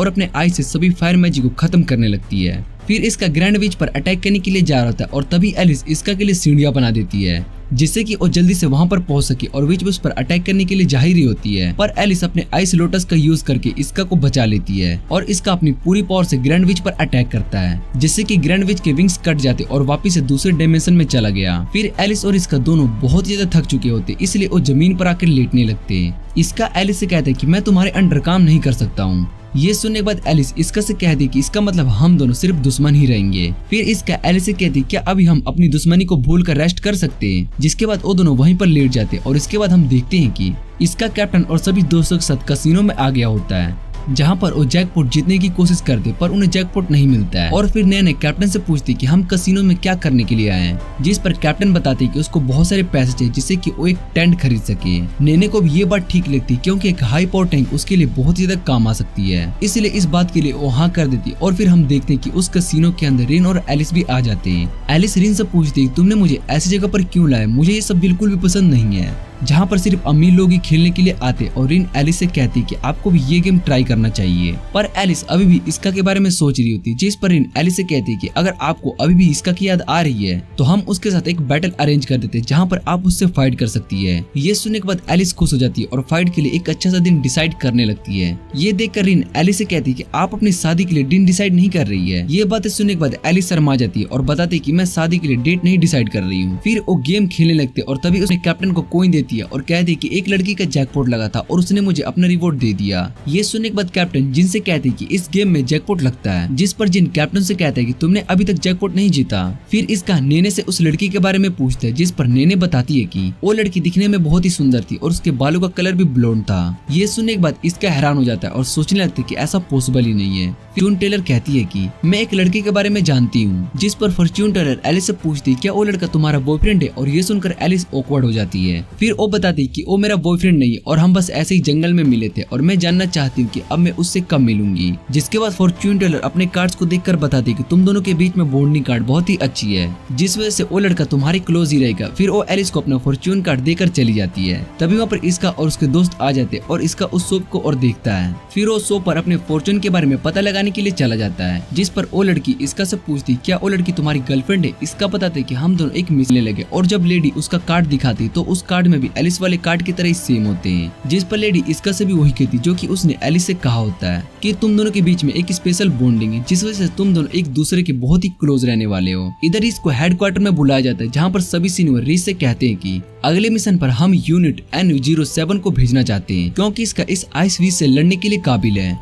अपने आइस से सभी फायर मैजिक को खत्म करने लगती है। फिर इसका ग्रैंड विच पर अटैक करने के लिए जा रहा होता है और तभी एलिस इसका के लिए सीढ़ियां बना देती है, जिससे कि वो जल्दी से वहां पर पहुंच सके और विच उस पर अटैक करने के लिए जा ही रही होती है। पर एलिस अपने आइस लोटस का यूज करके इसका को बचा लेती है और इसका अपनी पूरी पावर से ग्रैंड विच पर अटैक करता है, जिससे कि ग्रैंड विच के विंग्स कट जाते और वापिस से दूसरे डायमेंशन में चला गया। फिर एलिस और इसका दोनों बहुत ज्यादा थक चुके होते, इसलिए वो जमीन पर आकर लेटने लगते हैं। इसका एलिस से कहते हैं कि मैं तुम्हारे अंडर काम नहीं कर सकता हूँ। ये सुनने के बाद एलिस इसका से कहती कि इसका मतलब हम दोनों सिर्फ दुश्मन ही रहेंगे। फिर इसका एलिस से कहती क्या अभी हम अपनी दुश्मनी को भूल कर रेस्ट कर सकते हैं। जिसके बाद वो दोनों वहीं पर लेट जाते और इसके बाद हम देखते हैं कि इसका कैप्टन और सभी दोस्तों के साथ कसिनो में आ गया होता है, जहाँ पर वो जैकपॉट जीतने की कोशिश करते पर उन्हें जैकपॉट नहीं मिलता है। और फिर नैने कैप्टन से पूछती कि हम कसिनो में क्या करने के लिए आए हैं, जिस पर कैप्टन बताते कि उसको बहुत सारे पैसे चाहिए जिससे कि वो एक टेंट खरीद सके। नैने को भी ये बात ठीक लगती क्योंकि एक हाई पावर टैंक उसके लिए बहुत ज्यादा काम आ सकती है, इसलिए इस बात के लिए वो हाँ कर देती। और फिर हम देखते हैं कि उस कसिनो के अंदर रिन और एलिस भी आ जाते हैं। एलिस रिन से पूछती तुमने मुझे ऐसी जगह पर क्यों लाया, मुझे ये सब बिल्कुल भी पसंद नहीं है जहाँ पर सिर्फ अमीर लोग ही खेलने के लिए आते। और रिन एलिस से कहती कि आपको भी ये गेम ट्राई करना चाहिए। पर एलिस अभी भी इसका के बारे में सोच रही होती, जिस पर रिन एलिस से कहती कि अगर आपको अभी भी इसका की याद आ रही है तो हम उसके साथ एक बैटल अरेंज कर देते जहाँ पर आप उससे फाइट कर सकती है। ये सुनने के बाद एलिस खुश हो जाती है और फाइट के लिए एक अच्छा सा दिन डिसाइड करने लगती है। ये देखकर रिन एलिस से कहती कि आप अपनी शादी के लिए दिन डिसाइड नहीं कर रही है। ये बातें सुनने के बाद एलिस शर्मा जाती है और बताती कि मैं शादी के लिए डेट नहीं डिसाइड कर रही हूँ। फिर वो गेम खेलने लगते और तभी उसने कैप्टन को कॉइन देती देती है और कहती है कि एक लड़की का जैकपॉट लगा था और उसने मुझे अपना रिवॉर्ड दे दिया। ये सुनने के बाद कैप्टन जिन से कहती है कि इस गेम में जैकपॉट लगता है, जिस पर जिन कैप्टन से कहता है कि तुमने अभी तक जैकपॉट नहीं जीता। फिर इसका नेने से उस लड़की के बारे में पूछता है, जिस पर नेने बताती है कि वो लड़की दिखने में बहुत ही सुंदर थी और उसके बालों का कलर भी ब्लोंड था। ये सुनने के बाद इसका हैरान हो जाता है और सोचने लगता है कि ऐसा पॉसिबल ही नहीं है। फॉर्च्यून टेलर कहती है कि मैं एक लड़के के बारे में जानती हूँ, जिस पर फॉर्च्यून टेलर एलिस से पूछती है क्या वो लड़का तुम्हारा बॉयफ्रेंड है, और ये सुनकर एलिस ऑकवर्ड हो जाती है। फिर वो बताती है कि वो मेरा बॉयफ्रेंड नहीं है और हम बस ऐसे ही जंगल में मिले थे और मैं जानना चाहती हूँ कि अब मैं उससे कब मिलूंगी। जिसके बाद फॉर्च्यून टेलर अपने कार्ड्स को देखकर बताती है कि तुम दोनों के बीच में बॉन्डिंग कार्ड बहुत ही अच्छी है, जिस वजह से वो लड़का तुम्हारी क्लोज ही रहेगा। फिर वो एलिस को अपना फॉर्च्यून कार्ड देकर चली जाती है। तभी वहाँ पर इसका और उसके दोस्त आ जाते और इसका उस सोप को और देखता है। फिर वो सोप पर अपने फॉर्च्यून के बारे में पता लगाने के लिए चला जाता है, जिस पर वो लड़की इसका से पूछती क्या वो लड़की तुम्हारी गर्लफ्रेंड है। इसका बताते कि हम दोनों एक मिलने लगे और जब लेडी उसका कार्ड दिखाती तो उस कार्ड में भी एलिस वाले कार्ड की तरह ही सेम होते हैं, जिस पर लेडी इसका से भी वही कहती जो कि उसने एलिस से कहा होता है कि तुम दोनों के बीच में एक स्पेशल बॉन्डिंग है, जिस वजह से तुम दोनों एक दूसरे के बहुत ही क्लोज रहने वाले हो। इधर इसको हेडक्वार्टर में बुलाया जाता है, जहाँ पर सभी सीनियर रीस से कहते हैं कि अगले मिशन पर हम यूनिट N07 को भेजना चाहते हैं, क्योंकि इसका इस आइस वीज से लड़ने के लिए काबिल है।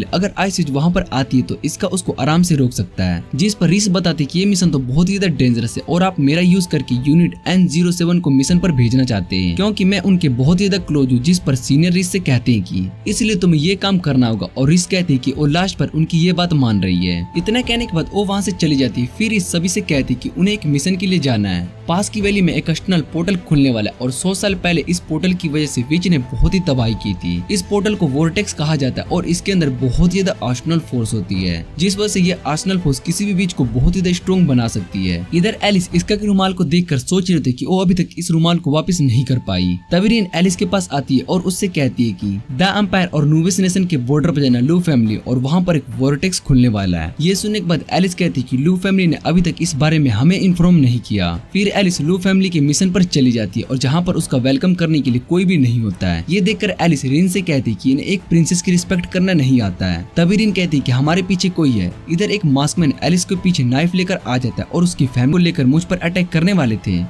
अगर आइस वीज वहाँ पर आती है तो इसका उसको आराम से रोक सकता है। जिस पर रीस बताते कि ये मिशन तो बहुत ही ज्यादा डेंजरस है और आप मेरा यूज करके यूनिट N07 को मिशन पर भेजना चाहते हैं, क्योंकि मैं उनके बहुत ही ज्यादा क्लोज हूँ। जिस पर सीनियर रीस से कहते हैं कि इसलिए तुम्हें ये काम करना होगा, और रीस कहती है कि वो लास्ट पर उनकी ये बात मान रही है। इतना कहने के बाद वो वहाँ से चली जाती है। फिर इस सभी से कहती कि उन्हें एक मिशन के लिए जाना है। पास की वैली में एक एक्सटर्नल पोर्टल खुलने वाला है और 100 साल पहले इस पोर्टल की वजह से विच ने बहुत ही तबाही की थी। इस पोर्टल को वोर्टेक्स कहा जाता है और इसके अंदर बहुत ही ज्यादा आर्सेनल फोर्स होती है, जिस वजह से ये आर्सेनल फोर्स किसी भी बीच को बहुत ही ज्यादा स्ट्रॉन्ग बना सकती है। इधर एलिस इसका के रुमाल को देखकर सोच रहे थे कि वो अभी तक इस रुमाल को वापस नहीं कर पाई। तभी रिन एलिस के पास आती है और उससे कहती है कि द एम्पायर और नूविस नेशन के बॉर्डर पर जाना लू फैमिली, और वहाँ पर एक वोर्टेक्स खुलने वाला है। ये सुनने के बाद एलिस कहती है कि लू फैमिली ने अभी तक इस बारे में हमें इन्फॉर्म नहीं किया। फिर एलिस लू फैमिली के मिशन पर चली जाती है और जहाँ पर उसका वेलकम करने के लिए कोई भी नहीं होता है। ये देखकर एलिस रिन से कहती है कि इन्हें एक प्रिंसेस की रिस्पेक्ट करना नहीं आता है। तभी रिन कहती है कि हमारे पीछे कोई है। इधर एक मास्कमैन एलिस के पीछे नाइफ लेकर आ जाता है और उसकी फैमिली को लेकर मुझ पर अटैक करने वाले थे,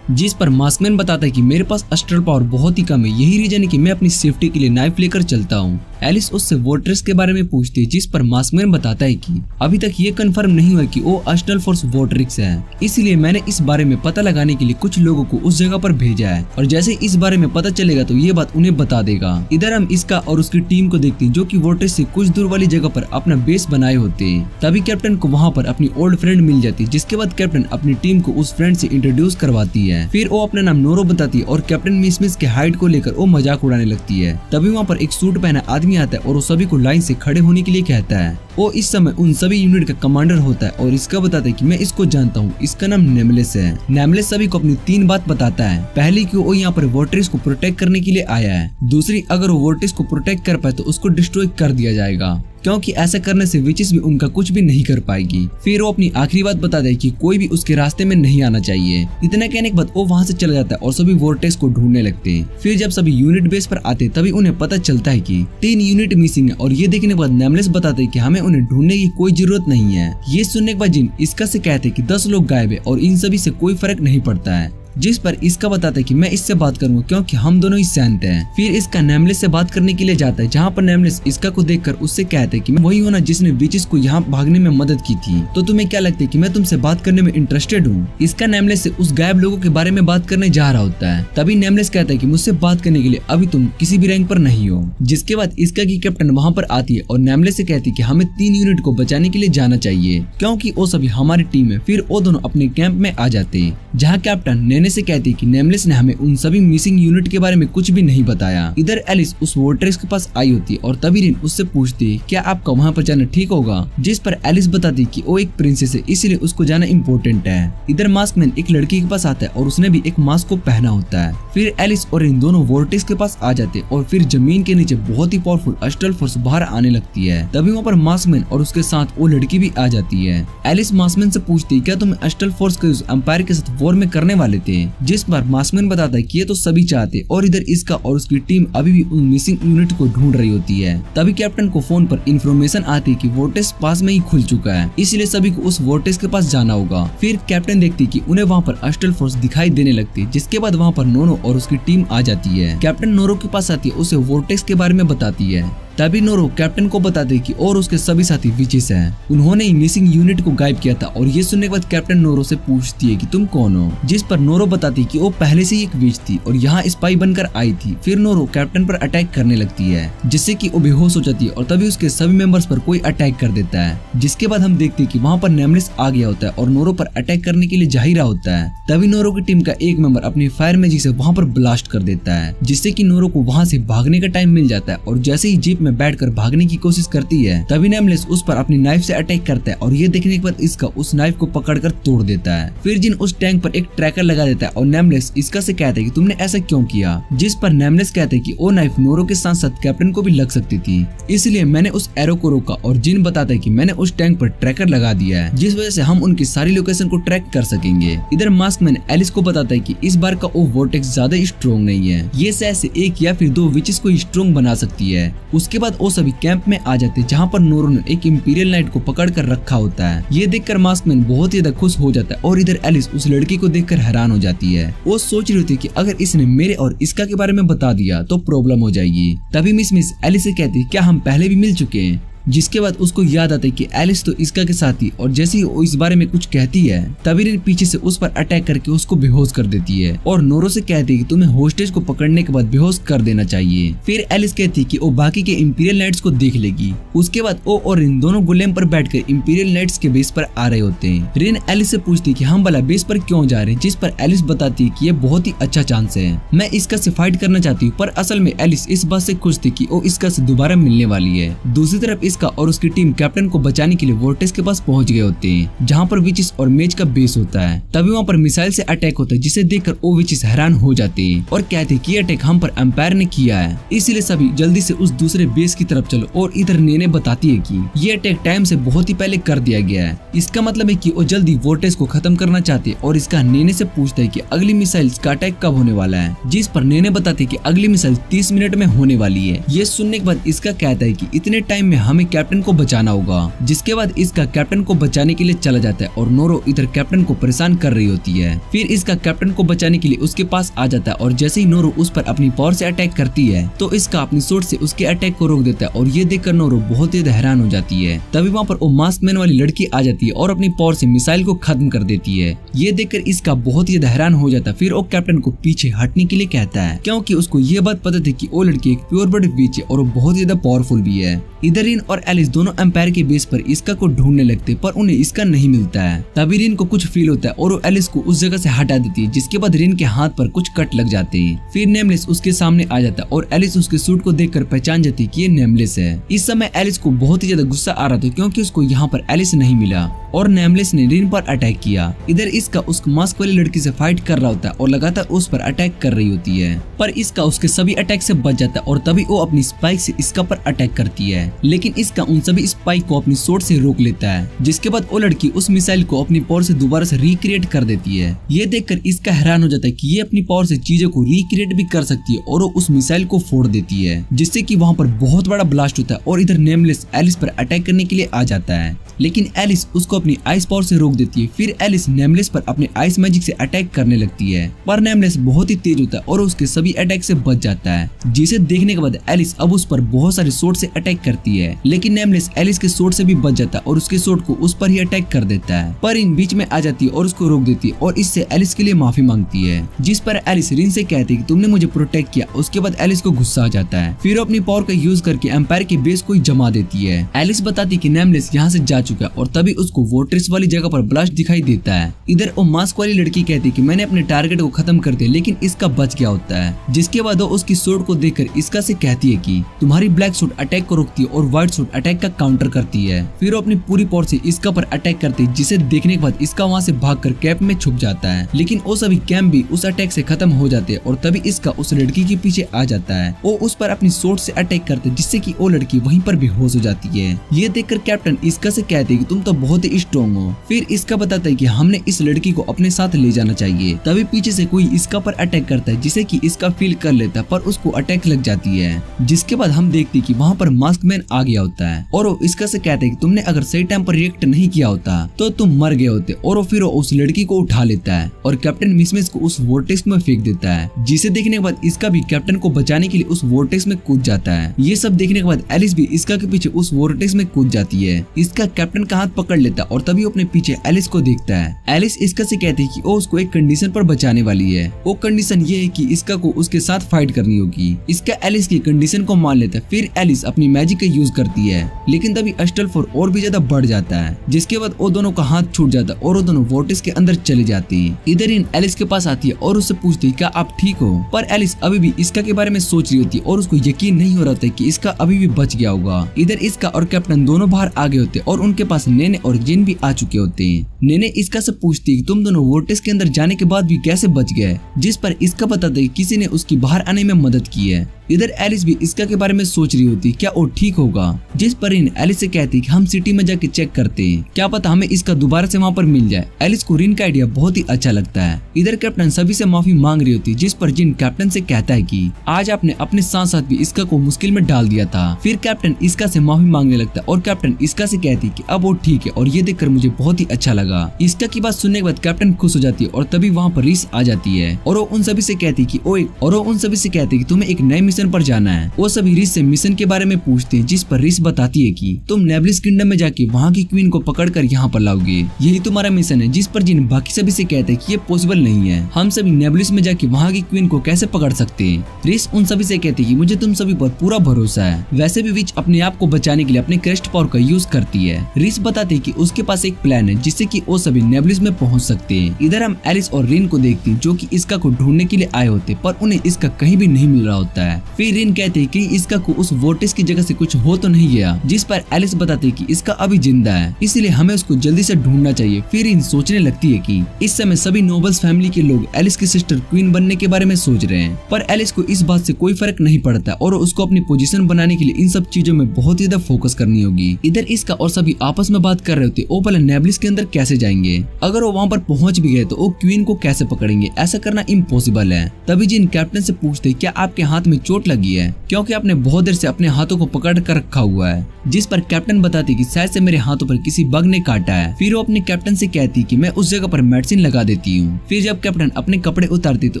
जिस पर मास्कमैन बताता है कि मेरे पास अस्ट्रल पावर बहुत ही कम है, यही रीजन है कि मैं अपनी सेफ्टी के लिए नाइफ लेकर चलता हूँ। एलिस उससे वोर्ट्रेस के बारे में पूछती है, जिस पर मास्कमैन बताता है कि अभी तक ये कंफर्म नहीं हुआ कि वो अस्ट्रल फोर्स वोर्ट्रिक्स है, इसलिए मैंने इस बारे में पता लगाने के लिए कुछ लोगों को उस जगह पर भेजा है और जैसे इस बारे में पता चलेगा तो ये बात उन्हें बता देगा। इधर हम इसका और उसकी टीम को देखते हैं, जो कि वोर्ट्रेस से कुछ दूर वाली जगह पर अपना बेस बनाए होते हैं। तभी कैप्टन को वहाँ पर अपनी ओल्ड फ्रेंड मिल जाती है, जिसके बाद कैप्टन अपनी टीम को उस फ्रेंड से इंट्रोड्यूस करवाती है। फिर वो अपना नाम नोरो बताती है और कैप्टन मिसमिस के हाइट को लेकर वो मजाक उड़ाने लगती है। तभी वहाँ पर एक सूट पहना आदमी आता है और वो सभी को लाइन से खड़े होने के लिए कहता है। वो इस समय उन सभी यूनिट का कमांडर होता है और इसका बताता है कि मैं इसको जानता हूँ, इसका नाम नेमलेस है। नेमलेस सभी को अपनी 3 बात बताता है। पहली कि वो यहाँ पर वोर्ट्रिक्स को प्रोटेक्ट करने के लिए आया है। दूसरी, अगर वो वोर्ट्रिक्स को प्रोटेक्ट कर पाए तो उसको डिस्ट्रॉय कर दिया जाएगा, क्योंकि ऐसा करने से विचेस भी उनका कुछ भी नहीं कर पाएगी। फिर वो अपनी आखिरी बात बता दे कि कोई भी उसके रास्ते में नहीं आना चाहिए। इतना कहने के बाद वो वहाँ से चला जाता है और सभी वोर्टेक्स को ढूंढने लगते हैं। फिर जब सभी यूनिट बेस पर आते तभी उन्हें पता चलता है कि 3 यूनिट मिसिंग है और ये देखने के बाद नेमलेस बताते हैं कि हमें उन्हें ढूंढने की कोई जरूरत नहीं है। ये सुनने के बाद जिन इसका से कहते हैं कि 10 लोग गायब है और इन सभी से कोई फर्क नहीं पड़ता है, जिस पर इसका बताता है कि मैं इससे बात करूंगा क्योंकि हम दोनों ही शांत हैं। फिर इसका नेमलेस से बात करने के लिए जाता है, जहाँ पर नेमलेस इसका को देखकर उससे कहता है कि मैं वही हूँ ना जिसने विचेस को यहाँ भागने में मदद की थी, तो तुम्हें क्या लगता है कि मैं तुमसे बात करने में इंटरेस्टेड हूँ। इसका नेमलेस से उस गायब लोगों के बारे में बात करने जा रहा होता है। तभी नेमलेस कहता है कि मुझसे बात करने के लिए अभी तुम किसी भी रैंक पर नहीं हो। जिसके बाद इसका की कैप्टन वहाँ पर आती है और नेमलेस से कहती है कि हमें 3 यूनिट को बचाने के लिए जाना चाहिए, क्योंकि वो सभी हमारी टीम है। फिर वो दोनों अपने कैंप में आ जाते हैं, जहाँ कैप्टन नेने से कहती है कि नेमलेस ने हमें उन सभी मिसिंग यूनिट के बारे में कुछ भी नहीं बताया। इधर एलिस उस वोर्ट्रेक्स के पास आई होती है और तभी रिन उससे पूछती है क्या आपका वहाँ पर जाना ठीक होगा, जिस पर एलिस बताती कि वो एक प्रिंसेस है इसलिए उसको जाना इम्पोर्टेंट है। इधर मास्कमैन एक लड़की के पास आता है और उसने भी एक मास्क को पहना होता है। फिर एलिस और इन दोनों वोर्ट्रेक्स के पास आ जाते हैं और फिर जमीन के नीचे बहुत ही पावरफुल अस्ट्रल फोर्स बाहर आने लगती है। तभी वहाँ पर मास्कमैन और उसके साथ वो लड़की भी आ जाती है। एलिस मास्कमैन से पूछती है क्या तुम अस्ट्रल फोर्स का यूज एम्पायर के साथ वॉर में करने वाले थे। थे, जिस पर मास्कमैन बताता है कि ये तो सभी चाहते और इधर इसका और उसकी टीम अभी भी उन मिसिंग यूनिट को ढूंढ रही होती है। तभी कैप्टन को फोन पर इंफॉर्मेशन आती है कि वोर्टेक्स पास में ही खुल चुका है, इसलिए सभी को उस वोर्टेक्स के पास जाना होगा। फिर कैप्टन देखती कि उन्हें वहाँ पर अस्टल फोर्स दिखाई देने लगती, जिसके बाद वहाँ पर नोरो और उसकी टीम आ जाती है। कैप्टन नोरो के पास आती है, उसे वोर्टेक्स के बारे में बताती है। तभी नोरो कैप्टन को बताते कि और उसके सभी साथी विचिस हैं, उन्होंने मिसिंग यूनिट को गायब किया था। और ये सुनने के बाद कैप्टन नोरो से पूछती है कि तुम कौन हो, जिस पर नोरो बताती कि वो पहले से ही एक विच थी और यहाँ स्पाई बनकर आई थी। फिर नोरो कैप्टन पर अटैक करने लगती है, जिससे कि वो बेहोश हो जाती है और तभी उसके सभी मेंबर्स पर कोई अटैक कर देता है। जिसके बाद हम देखते हैं कि वहाँ पर नेमलेस आ गया होता है और नोरो पर अटैक करने के लिए जा ही रहा होता है। तभी नोरो की टीम का एक मेंबर अपनी फायर मैजिक से वहाँ पर ब्लास्ट कर देता है, जिससे कि नोरो को वहाँ से भागने का टाइम मिल जाता है। और जैसे ही जीप में बैठकर भागने की कोशिश करती है, तभी नेमलेस उस पर अपनी नाइफ से अटैक करता है और ये देखने के बाद इसका उस नाइफ को पकड़कर तोड़ देता है। फिर जिन उस टैंक पर एक ट्रैकर लगा देता है और नेमलेस इसका से कहता है कि तुमने ऐसा क्यों किया, जिस पर नेमलेस कहता है कि वो नाइफ नोरो के साथ साथ कैप्टन को भी लग सकती थी, इसलिए मैंने उस एरो को रोका। और जिन बताता है कि मैंने उस टैंक पर ट्रैकर लगा दिया है, जिस वजह से हम उनकी सारी लोकेशन को ट्रैक कर सकेंगे। इधर मास्कमैन एलिस को बताता है कि इस बार का वो वोर्टेक्स ज्यादा स्ट्रॉन्ग नहीं है, ये शायद से एक या फिर दो विचेस को स्ट्रॉन्ग बना सकती है। उसके बाद वो सभी कैंप में आ जाते, जहाँ पर नोरो ने एक इंपीरियल नाइट को पकड़ कर रखा होता है। ये देखकर मास्कमैन बहुत ही ज्यादा खुश हो जाता है और इधर एलिस उस लड़की को देखकर हैरान हो जाती है। वो सोच रही होती है कि अगर इसने मेरे और इसका के बारे में बता दिया तो प्रॉब्लम हो जाएगी। तभी मिस एलिस से कहती है क्या हम पहले भी मिल चुके हैं, जिसके बाद उसको याद आता है कि एलिस तो इसका के साथ थी। और जैसे ही वो इस बारे में कुछ कहती है, तभी रिन पीछे से उस पर अटैक करके उसको बेहोश कर देती है और नोरो से कहती है कि तुम्हें होस्टेज को पकड़ने के बाद बेहोश कर देना चाहिए। फिर एलिस कहती है कि वो बाकी के इंपीरियल नाइट्स को देख लेगी। उसके बाद वो और रिन दोनों गोलेम पर बैठकर इंपीरियल नाइट्स के बेस पर आ रहे होते हैं। रिन एलिस से पूछती है कि हम भला बेस पर क्यों जा रहे हैं, जिस पर एलिस बताती है कि ये बहुत ही अच्छा चांस है, मैं इसका से फाइट करना चाहती हूँ। पर असल में एलिस इस बात से खुश थी कि वो इसका से दोबारा मिलने वाली है। दूसरी तरफ इसका और उसकी टीम कैप्टन को बचाने के लिए वोर्टेक्स के पास पहुंच गए होते हैं, जहां पर विचिस और मेज का बेस होता है। तभी वहां पर मिसाइल से अटैक होता है, जिसे देखकर वो विचिस हैरान हो जाते हैं और कहते हैं कि अटैक हम पर एम्पायर ने किया है, इसलिए सभी जल्दी से उस दूसरे बेस की तरफ चलो। और इधर नेने बताती है कि ये अटैक टाइम से बहुत ही पहले कर दिया गया है, इसका मतलब है कि वो जल्दी वोर्टेक्स को खत्म करना चाहते हैं। और इसका नेने से पूछता है कि अगली मिसाइल का अटैक कब होने वाला है, जिस पर नेने बताते हैं कि अगली मिसाइल 30 मिनट में होने वाली है। ये सुनने के बाद इसका कहता है कि इतने टाइम में हमें कैप्टन को बचाना होगा। जिसके बाद इसका कैप्टन को बचाने के लिए चला जाता है और नोरो इधर कैप्टन को परेशान कर रही होती है। फिर इसका कैप्टन को बचाने के लिए उसके पास आ जाता है और जैसे ही नोरो उस पर अपनी पावर से अटैक करती है, तो इसका अपनी सोर्स से उसके अटैक को रोक देता है। और ये देखकर नोरो बहुत ही हैरान हो जाती है। तभी वहाँ पर वो मास्कमैन वाली लड़की आ जाती है और अपनी पावर से मिसाइल को खत्म कर देती है। ये देखकर इसका बहुत ही हैरान हो जाता है। फिर वो कैप्टन को पीछे हटने के लिए कहता है, क्योंकि उसको ये बात पता थी कि वो लड़की एक प्योर ब्लड विच है और वो बहुत ज्यादा पावरफुल भी है। इधर रिन और एलिस दोनों एम्पायर के बेस पर इसका को ढूंढने लगते, पर उन्हें इसका नहीं मिलता है। तभी रिन को कुछ फील होता है और वो एलिस को उस जगह से हटा देती है, जिसके बाद रिन के हाथ पर कुछ कट लग जाते हैं। फिर नेमलेस उसके सामने आ जाता है और एलिस उसके सूट को देखकर पहचान जाती है कि ये नेमलेस है। इस समय एलिस को बहुत ही ज्यादा गुस्सा आ रहा था, क्योंकि उसको यहाँ पर एलिस नहीं मिला और नेमलेस ने रिन पर अटैक किया। इधर इसका उस मास्क वाली लड़की से फाइट कर रहा होता है और लगातार उस पर अटैक कर रही होती है, पर इसका उसके सभी अटैक से बच जाता है और तभी वो अपनी स्पाइक से इसका पर अटैक करती है, लेकिन इसका उन सभी स्पाइक को अपनी सोर्ड से रोक लेता है। जिसके बाद वो लड़की उस मिसाइल को अपनी पावर से दोबारा से रिक्रिएट कर देती है। ये देखकर इसका हैरान हो जाता है कि ये अपनी पावर से चीजों को रिक्रिएट भी कर सकती है और वो उस मिसाइल को फोड़ देती है, जिससे कि वहाँ पर बहुत बड़ा ब्लास्ट होता है और इधर नेमलेस एलिस पर अटैक करने के लिए आ जाता है, लेकिन एलिस उसको अपनी आइस पावर से रोक देती है। फिर एलिस नेमलेस पर अपने आइस मैजिक से अटैक करने लगती है, पर नेमलेस बहुत ही तेज होता है और उसके सभी अटैक से बच जाता है, जिसे देखने के बाद एलिस अब उस पर बहुत सारे सोर्ड से अटैक करती है, लेकिन नेमलेस एलिस के सोर्ड से भी बच जाता है और उसके सोर्ड को उस पर ही अटैक कर देता है। पर इन बीच में आ जाती है और उसको रोक देती है और इससे एलिस के लिए माफी मांगती है, जिस पर एलिस रिन से कहती है कि तुमने मुझे प्रोटेक्ट किया। उसके बाद एलिस को गुस्सा आ जाता है, फिर अपनी पावर का यूज करके एम्पायर के बेस को जमा देती है। एलिस बताती कि नेमलेस यहाँ से जा चुका है और तभी उसको वोर्ट्रेस वाली जगह पर ब्लास्ट दिखाई देता है। इधर वो मास्क वाली लड़की कहती है कि मैंने अपने टारगेट को खत्म कर दिया, लेकिन इसका बच गया होता है। जिसके बाद वो उसकी सोर्ड को देखकर इसका से कहती है कि तुम्हारी ब्लैक सूट अटैक को रोकती है और व्हाइट सूट अटैक का काउंटर करती है। फिर वो अपनी पूरी पावर से इसका पर अटैक करती है, जिसे देखने के बाद इसका वहाँ से भागकर कैंप में छुप जाता है, लेकिन वो सभी कैंप भी उस अटैक से खत्म हो जाते हैं और तभी इसका उस लड़की के पीछे आ जाता है। वो उस पर अपनी सोर्ड से अटैक करते, जिससे कि वो लड़की वहीं पर बेहोश हो जाती है। ये देखकर कैप्टन इसका से कहते हैं कि तुम तो बहुत ही स्ट्रॉन्ग हो। फिर इसका बताता है कि हमने इस लड़की को अपने साथ ले जाना चाहिए। तभी पीछे से कोई इसका पर अटैक करता है जिसे कि इसका फील कर लेता है, पर उसको अटैक लग जाती है। जिसके बाद हम देखते हैं कि वहाँ पर मास्क मैन आ गया होता है और वो इसका से कहते हैं कि तुमने अगर सही टाइम पर रिएक्ट नहीं किया होता तो तुम मर गए होते। और फिर वो उस लड़की को उठा लेता है और कैप्टन मिसमिस को उस वोर्टेक्स में फेंक देता है, जिसे देखने के बाद इसका भी कैप्टन को बचाने के लिए उस वोर्टेक्स में कूद जाता है। ये सब देखने के बाद एलिस भी इसका के पीछे उस वोर्टेक्स में कूद जाती है। इसका कैप्टन का हाथ पकड़ लेता है और तभी वो अपने पीछे एलिस को देखता है। एलिस इसका से कहती है कि वो उसको एक कंडीशन पर बचाने वाली है। वो कंडीशन ये है कि इसका को उसके साथ फाइट करनी होगी। इसका एलिस की कंडीशन को मान लेता है। फिर एलिस अपनी मैजिक का यूज करती है, लेकिन तभी अस्टलफोर और भी ज्यादा बढ़ जाता है, जिसके बाद वो दोनों का हाथ छूट जाता है और वो दोनों वोर्टेक्स के अंदर चले जाते हैं। इधर इन एलिस के पास आती है और उससे पूछती है क्या आप ठीक हो, पर एलिस अभी भी इसका के बारे में सोच रही होती है और उसको यकीन नहीं हो रहा था कि इसका अभी भी बच गया होगा। इधर इसका और कैप्टन दोनों बाहर आ गए होते और उनके पास नेने और जिन भी आ चुके होते हैं। नेने इसका से पूछती है कि तुम दोनों वोर्टेक्स के अंदर जाने के बाद भी कैसे बच गए, जिस पर इसका बताता है कि किसी ने उसकी बाहर आने में मदद की है। इधर एलिस भी इसका के बारे में सोच रही होती क्या वो ठीक होगा, जिस पर इन एलिस से कहती कि हम सिटी में जाके चेक करते हैं, क्या पता हमें इसका दोबारा से वहाँ पर मिल जाए। एलिस को रिन का आइडिया बहुत ही अच्छा लगता है। इधर कैप्टन सभी से माफी मांग रही होती, जिस पर जिन कैप्टन से कहता है कि आज आपने अपने साथ साथ भी इसका को मुश्किल में डाल दिया था। फिर कैप्टन इसका से माफी मांगने लगता है और कैप्टन इसका से कहती कि अब वो ठीक है और ये देखकर मुझे बहुत ही अच्छा लगा। इसका की बात सुनने के बाद कैप्टन खुश हो जाती है और तभी वहाँ पर रिस आ जाती है और वो उन सभी से कहती कि ओए, और वो उन सभी से कहती कि तुम्हें एक नए मिशन पर जाना है। वो सभी रिस से मिशन के बारे में पूछते हैं, जिस पर रिस बताती है कि तुम नेबलिस किंगडम में जाके वहाँ की क्वीन को पकड़कर यहाँ पर लाओगे, यही तुम्हारा मिशन है। जिस पर जिन बाकी सभी से कहते हैं कि ये पॉसिबल नहीं है, हम सभी नेबलिस में जाके वहाँ की क्वीन को कैसे पकड़ सकते हैं। रिस उन सभी से कहती है कि मुझे तुम सभी पर पूरा भरोसा है। वैसे भी विच अपने आप को बचाने के लिए अपने क्रेस्ट पावर का यूज करती है। रिस बताते कि उसके पास एक प्लान है जिससे कि वो सभी नेबलिस में पहुंच सकते हैं। इधर हम एलिस और रिन को देखते हैं जो कि इसका को ढूंढने के लिए आए होते, पर उन्हें इसका कहीं भी नहीं मिल रहा होता है। फिर रिन कहते हैं कि इसका को उस वोर्टेक्स की जगह से कुछ हो तो नहीं गया, जिस पर एलिस बताती है कि इसका अभी जिंदा है, इसलिए हमें उसको जल्दी से ढूंढना चाहिए। फिर रिन सोचने लगती है कि इस समय सभी नोबल्स फैमिली के लोग एलिस की सिस्टर क्वीन बनने के बारे में सोच रहे हैं, पर एलिस को इस बात से कोई फर्क नहीं पड़ता और उसको अपनी पोजीशन बनाने के लिए इन सब चीजों में बहुत ही ज्यादा फोकस करनी होगी। इधर इसका और सभी आपस में बात कर रहे होते, वो पहले नेबलिस के अंदर कैसे जाएंगे, अगर वो वहाँ पर पहुंच भी गए तो वो क्वीन को कैसे पकड़ेंगे, ऐसा करना इम्पॉसिबल है। तभी जिन कैप्टन से पूछते क्या आपके हाथ में चोट लगी है, क्योंकि आपने बहुत देर से अपने हाथों को पकड़ कर रखा हुआ है। जिस पर कैप्टन बताती कि शायद से मेरे हाथों पर किसी बग ने काटा है। फिर वो अपने कैप्टन से कहती कि मैं उस जगह पर मेडिसिन लगा देती हूँ। फिर जब कैप्टन अपने कपड़े उतारती तो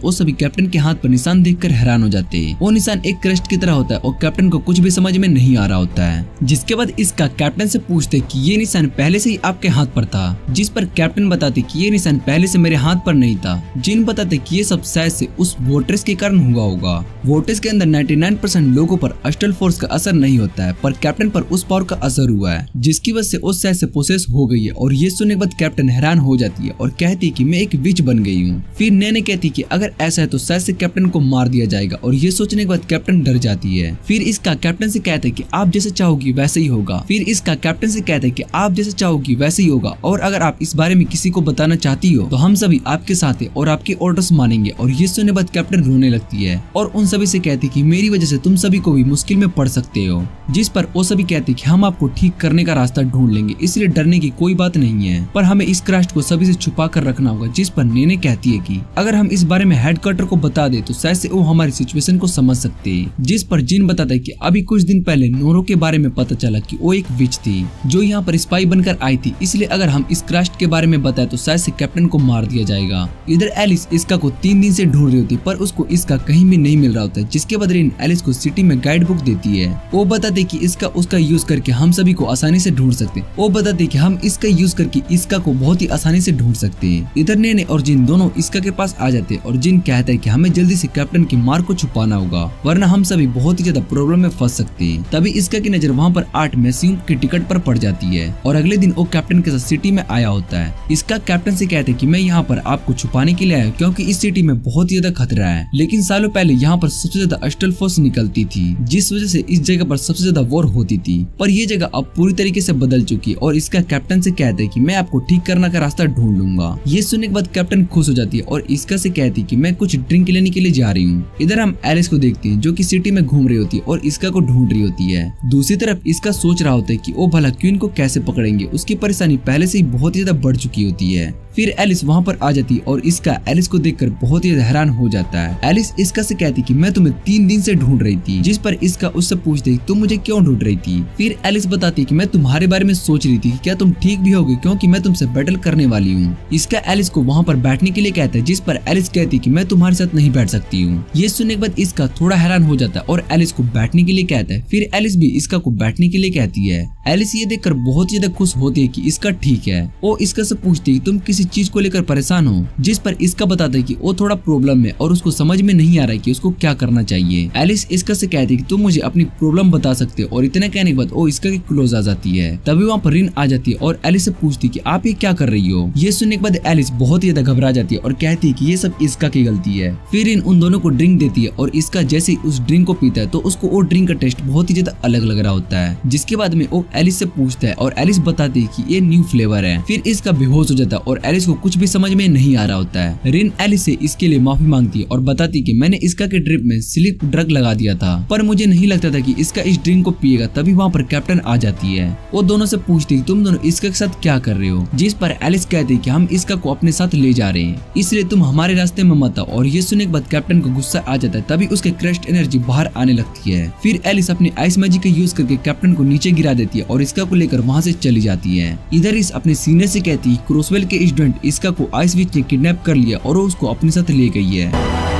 वो सभी कैप्टन के हाथ पर निशान देखकर हैरान हो जाते हैं। वो निशान एक क्रेस्ट की तरह होता है और कैप्टन को कुछ भी समझ में नहीं आ रहा होता है। जिसके बाद इसका कैप्टन से पूछते कि ये निशान पहले से ही आपके हाथ पर था, जिस पर कैप्टन बताते कि ये निशान पहले से मेरे हाथ पर नहीं था। जिन बताते कि ये सब शायद से उस वोर्टेक्स के कारण हुआ होगा। वोर्टेक्स के अंदर 99% लोगों पर अस्टल फोर्स का असर नहीं होता है, पर कैप्टन पर उस पावर का असर हुआ है, जिसकी वजह से उस शायद से पोसेस हो गई है। और ये सुनने के बाद कैप्टन हैरान हो जाती है और कहती है कि मैं एक विच बन गई हूँ। फिर नैने कहती कि अगर ऐसा है तो शायद से कैप्टन को मार दिया जाएगा, और ये सोचने के बाद कैप्टन डर जाती है। फिर इसका कैप्टन से कहता है कि आप जैसे चाहोगी वैसे ही होगा। फिर इसका कैप्टन से कहता है कि आप जैसे चाहोगी वैसे ही होगा, और अगर आप इस बारे में किसी को बताना चाहती हो तो हम सभी आपके साथ हैं और आपके ऑर्डर्स मानेंगे। और ये सुनने के बाद कैप्टन रोने लगती है और उन सभी से कहती कि मेरी वजह से तुम सभी को भी मुश्किल में पड़ सकते हो। जिस पर वो सभी कहते कि हम आपको ठीक करने का रास्ता ढूंढ लेंगे, इसलिए डरने की कोई बात नहीं है, पर हमें इस क्रास्ट को सभी से छुपा कर रखना होगा। जिस पर नेने कहती है कि अगर हम इस बारे में हेडक्वार्टर को बता दे तो शायद से वो हमारी सिचुएशन को समझ सकते हैं। जिस पर जिन बताता है कि अभी कुछ दिन पहले नोरो के बारे में पता चला कि वो एक विच थी जो यहाँ पर स्पाई बनकर आई थी, इसलिए अगर हम इस क्रास्ट के बारे में बताए तो शायद से कैप्टन को मार दिया जाएगा। इधर एलिस इसका को 3 दिन से ढूंढ रही होती, पर उसको इसका कहीं भी नहीं मिल रहा होता है। जिसके बाद रिन एलिस को सिटी में गाइड बुक देती है। वो बताते कि इसका उसका यूज करके हम सभी को आसानी से ढूंढ सकते हैं। वो बताते कि हम इसका यूज करके इसका को बहुत ही आसानी से ढूंढ सकते हैं। इधर नेने और जिन दोनों इसका के पास आ जाते हैं और जिन कहता है कि हमें जल्दी से कैप्टन की मार को छुपाना होगा, वरना हम सभी बहुत ही ज्यादा प्रॉब्लम में फंस सकते हैं। तभी इसका की नजर वहाँ पर 8 मैस्यूम की टिकट पर पड़ जाती है और अगले दिन वो कैप्टन के साथ सिटी में आया होता है। इसका कैप्टन से कहते हैं कि मैं यहाँ पर आपको छुपाने के लिए आया क्योंकि इस सिटी में बहुत ही ज्यादा खतरा है, लेकिन सालों पहले यहाँ पर सबसे ज्यादा अस्टल फोर्स निकलती थी, जिस वजह से इस जगह पर सबसे ज्यादा वॉर होती थी। पर ये जगह अब पूरी तरीके से बदल चुकी है और इसका कैप्टन से कहते हैं कि मैं आपको ठीक करने का रास्ता ढूंढ लूंगा। ये सुनने के बाद कैप्टन खुश हो जाती है और इसका से कहती है कि मैं कुछ ड्रिंक लेने के लिए जा रही हूँ। इधर हम एलिस को देखते हैं जो कि सिटी में घूम रही होती है और इसका को ढूंढ रही होती है। दूसरी तरफ इसका सोच रहा होता है कि वो भला क्वीन को कैसे पकड़ेंगे, उसकी परेशानी पहले से ही बहुत ज्यादा बढ़ चुकी होती है। फिर एलिस वहाँ पर आ जाती और इसका एलिस को देखकर बहुत ही हैरान हो जाता है। एलिस इसका से कहती कि मैं तुम्हें 3 दिन से ढूंढ रही थी, जिस पर इसका उससे पूछती तुम मुझे क्यों ढूंढ रही थी। फिर एलिस बताती कि मैं तुम्हारे बारे में सोच रही थी कि क्या तुम ठीक भी होगे क्योंकि मैं तुमसे बैटल करने वाली हूँ। इसका एलिस को वहाँ पर बैठने के लिए कहता है, जिस पर एलिस कहती कि मैं तुम्हारे साथ नहीं बैठ सकती हूँ। ये सुनने के बाद इसका थोड़ा हैरान हो जाता है और एलिस को बैठने के लिए कहता है। फिर एलिस भी इसका को बैठने के लिए कहती है। एलिस ये देखकर बहुत ज्यादा खुश होती है कि इसका ठीक है। वो इसका से पूछती है तुम किसी चीज को लेकर परेशान हो, जिस पर इसका बताता है कि वो थोड़ा प्रॉब्लम में और उसको समझ में नहीं आ रहा है कि उसको क्या करना चाहिए। एलिस इसका से कहती है कि तुम मुझे अपनी प्रॉब्लम बता सकते हो और इतना कहने के बाद वो इसका के क्लोज आ जाती है। तभी वहाँ पर रिन आ जाती है और एलिस से पूछती है कि आप ये क्या कर रही हो। ये सुनने के बाद एलिस बहुत ही ज्यादा घबरा जाती है और कहती है कि ये सब इसका की गलती है। फिर रिन उन दोनों को ड्रिंक देती है और इसका जैसे ही उस ड्रिंक को पीता है तो उसको वो ड्रिंक का टेस्ट बहुत ही ज्यादा अलग लग रहा होता है, जिसके बाद में वो एलिस से पूछता है और एलिस बताती है कि ये न्यू फ्लेवर है। फिर इसका बेहोश हो जाता है और एलिस को कुछ भी समझ में नहीं आ रहा होता है। रिन एलिस से इसके लिए माफी मांगती है और बताती है कि मैंने इसका के ड्रिप में स्लीप ड्रग लगा दिया था, पर मुझे नहीं लगता था कि इसका इस ड्रिंक को पिएगा। तभी वहाँ पर कैप्टन आ जाती है। वो दोनों से पूछती है तुम दोनों इसका के साथ क्या कर रहे हो, जिस पर एलिस कहती है कि हम इसका को अपने साथ ले जा रहे हैं, इसलिए तुम हमारे रास्ते में मत आओ। और ये सुनने के बाद कैप्टन को गुस्सा आ जाता है। तभी उसके क्रश्ड एनर्जी बाहर आने लगती है। फिर एलिस अपनी आइस मैजिक का यूज करके कैप्टन को नीचे गिरा देती है और इसका को लेकर वहाँ से चली जाती है। इधर इस अपने सीनियर से कहती है क्रोसवेल के स्टूडेंट इसका को आइस विच ने किडनैप कर लिया और उसको अपने साथ ले गई है।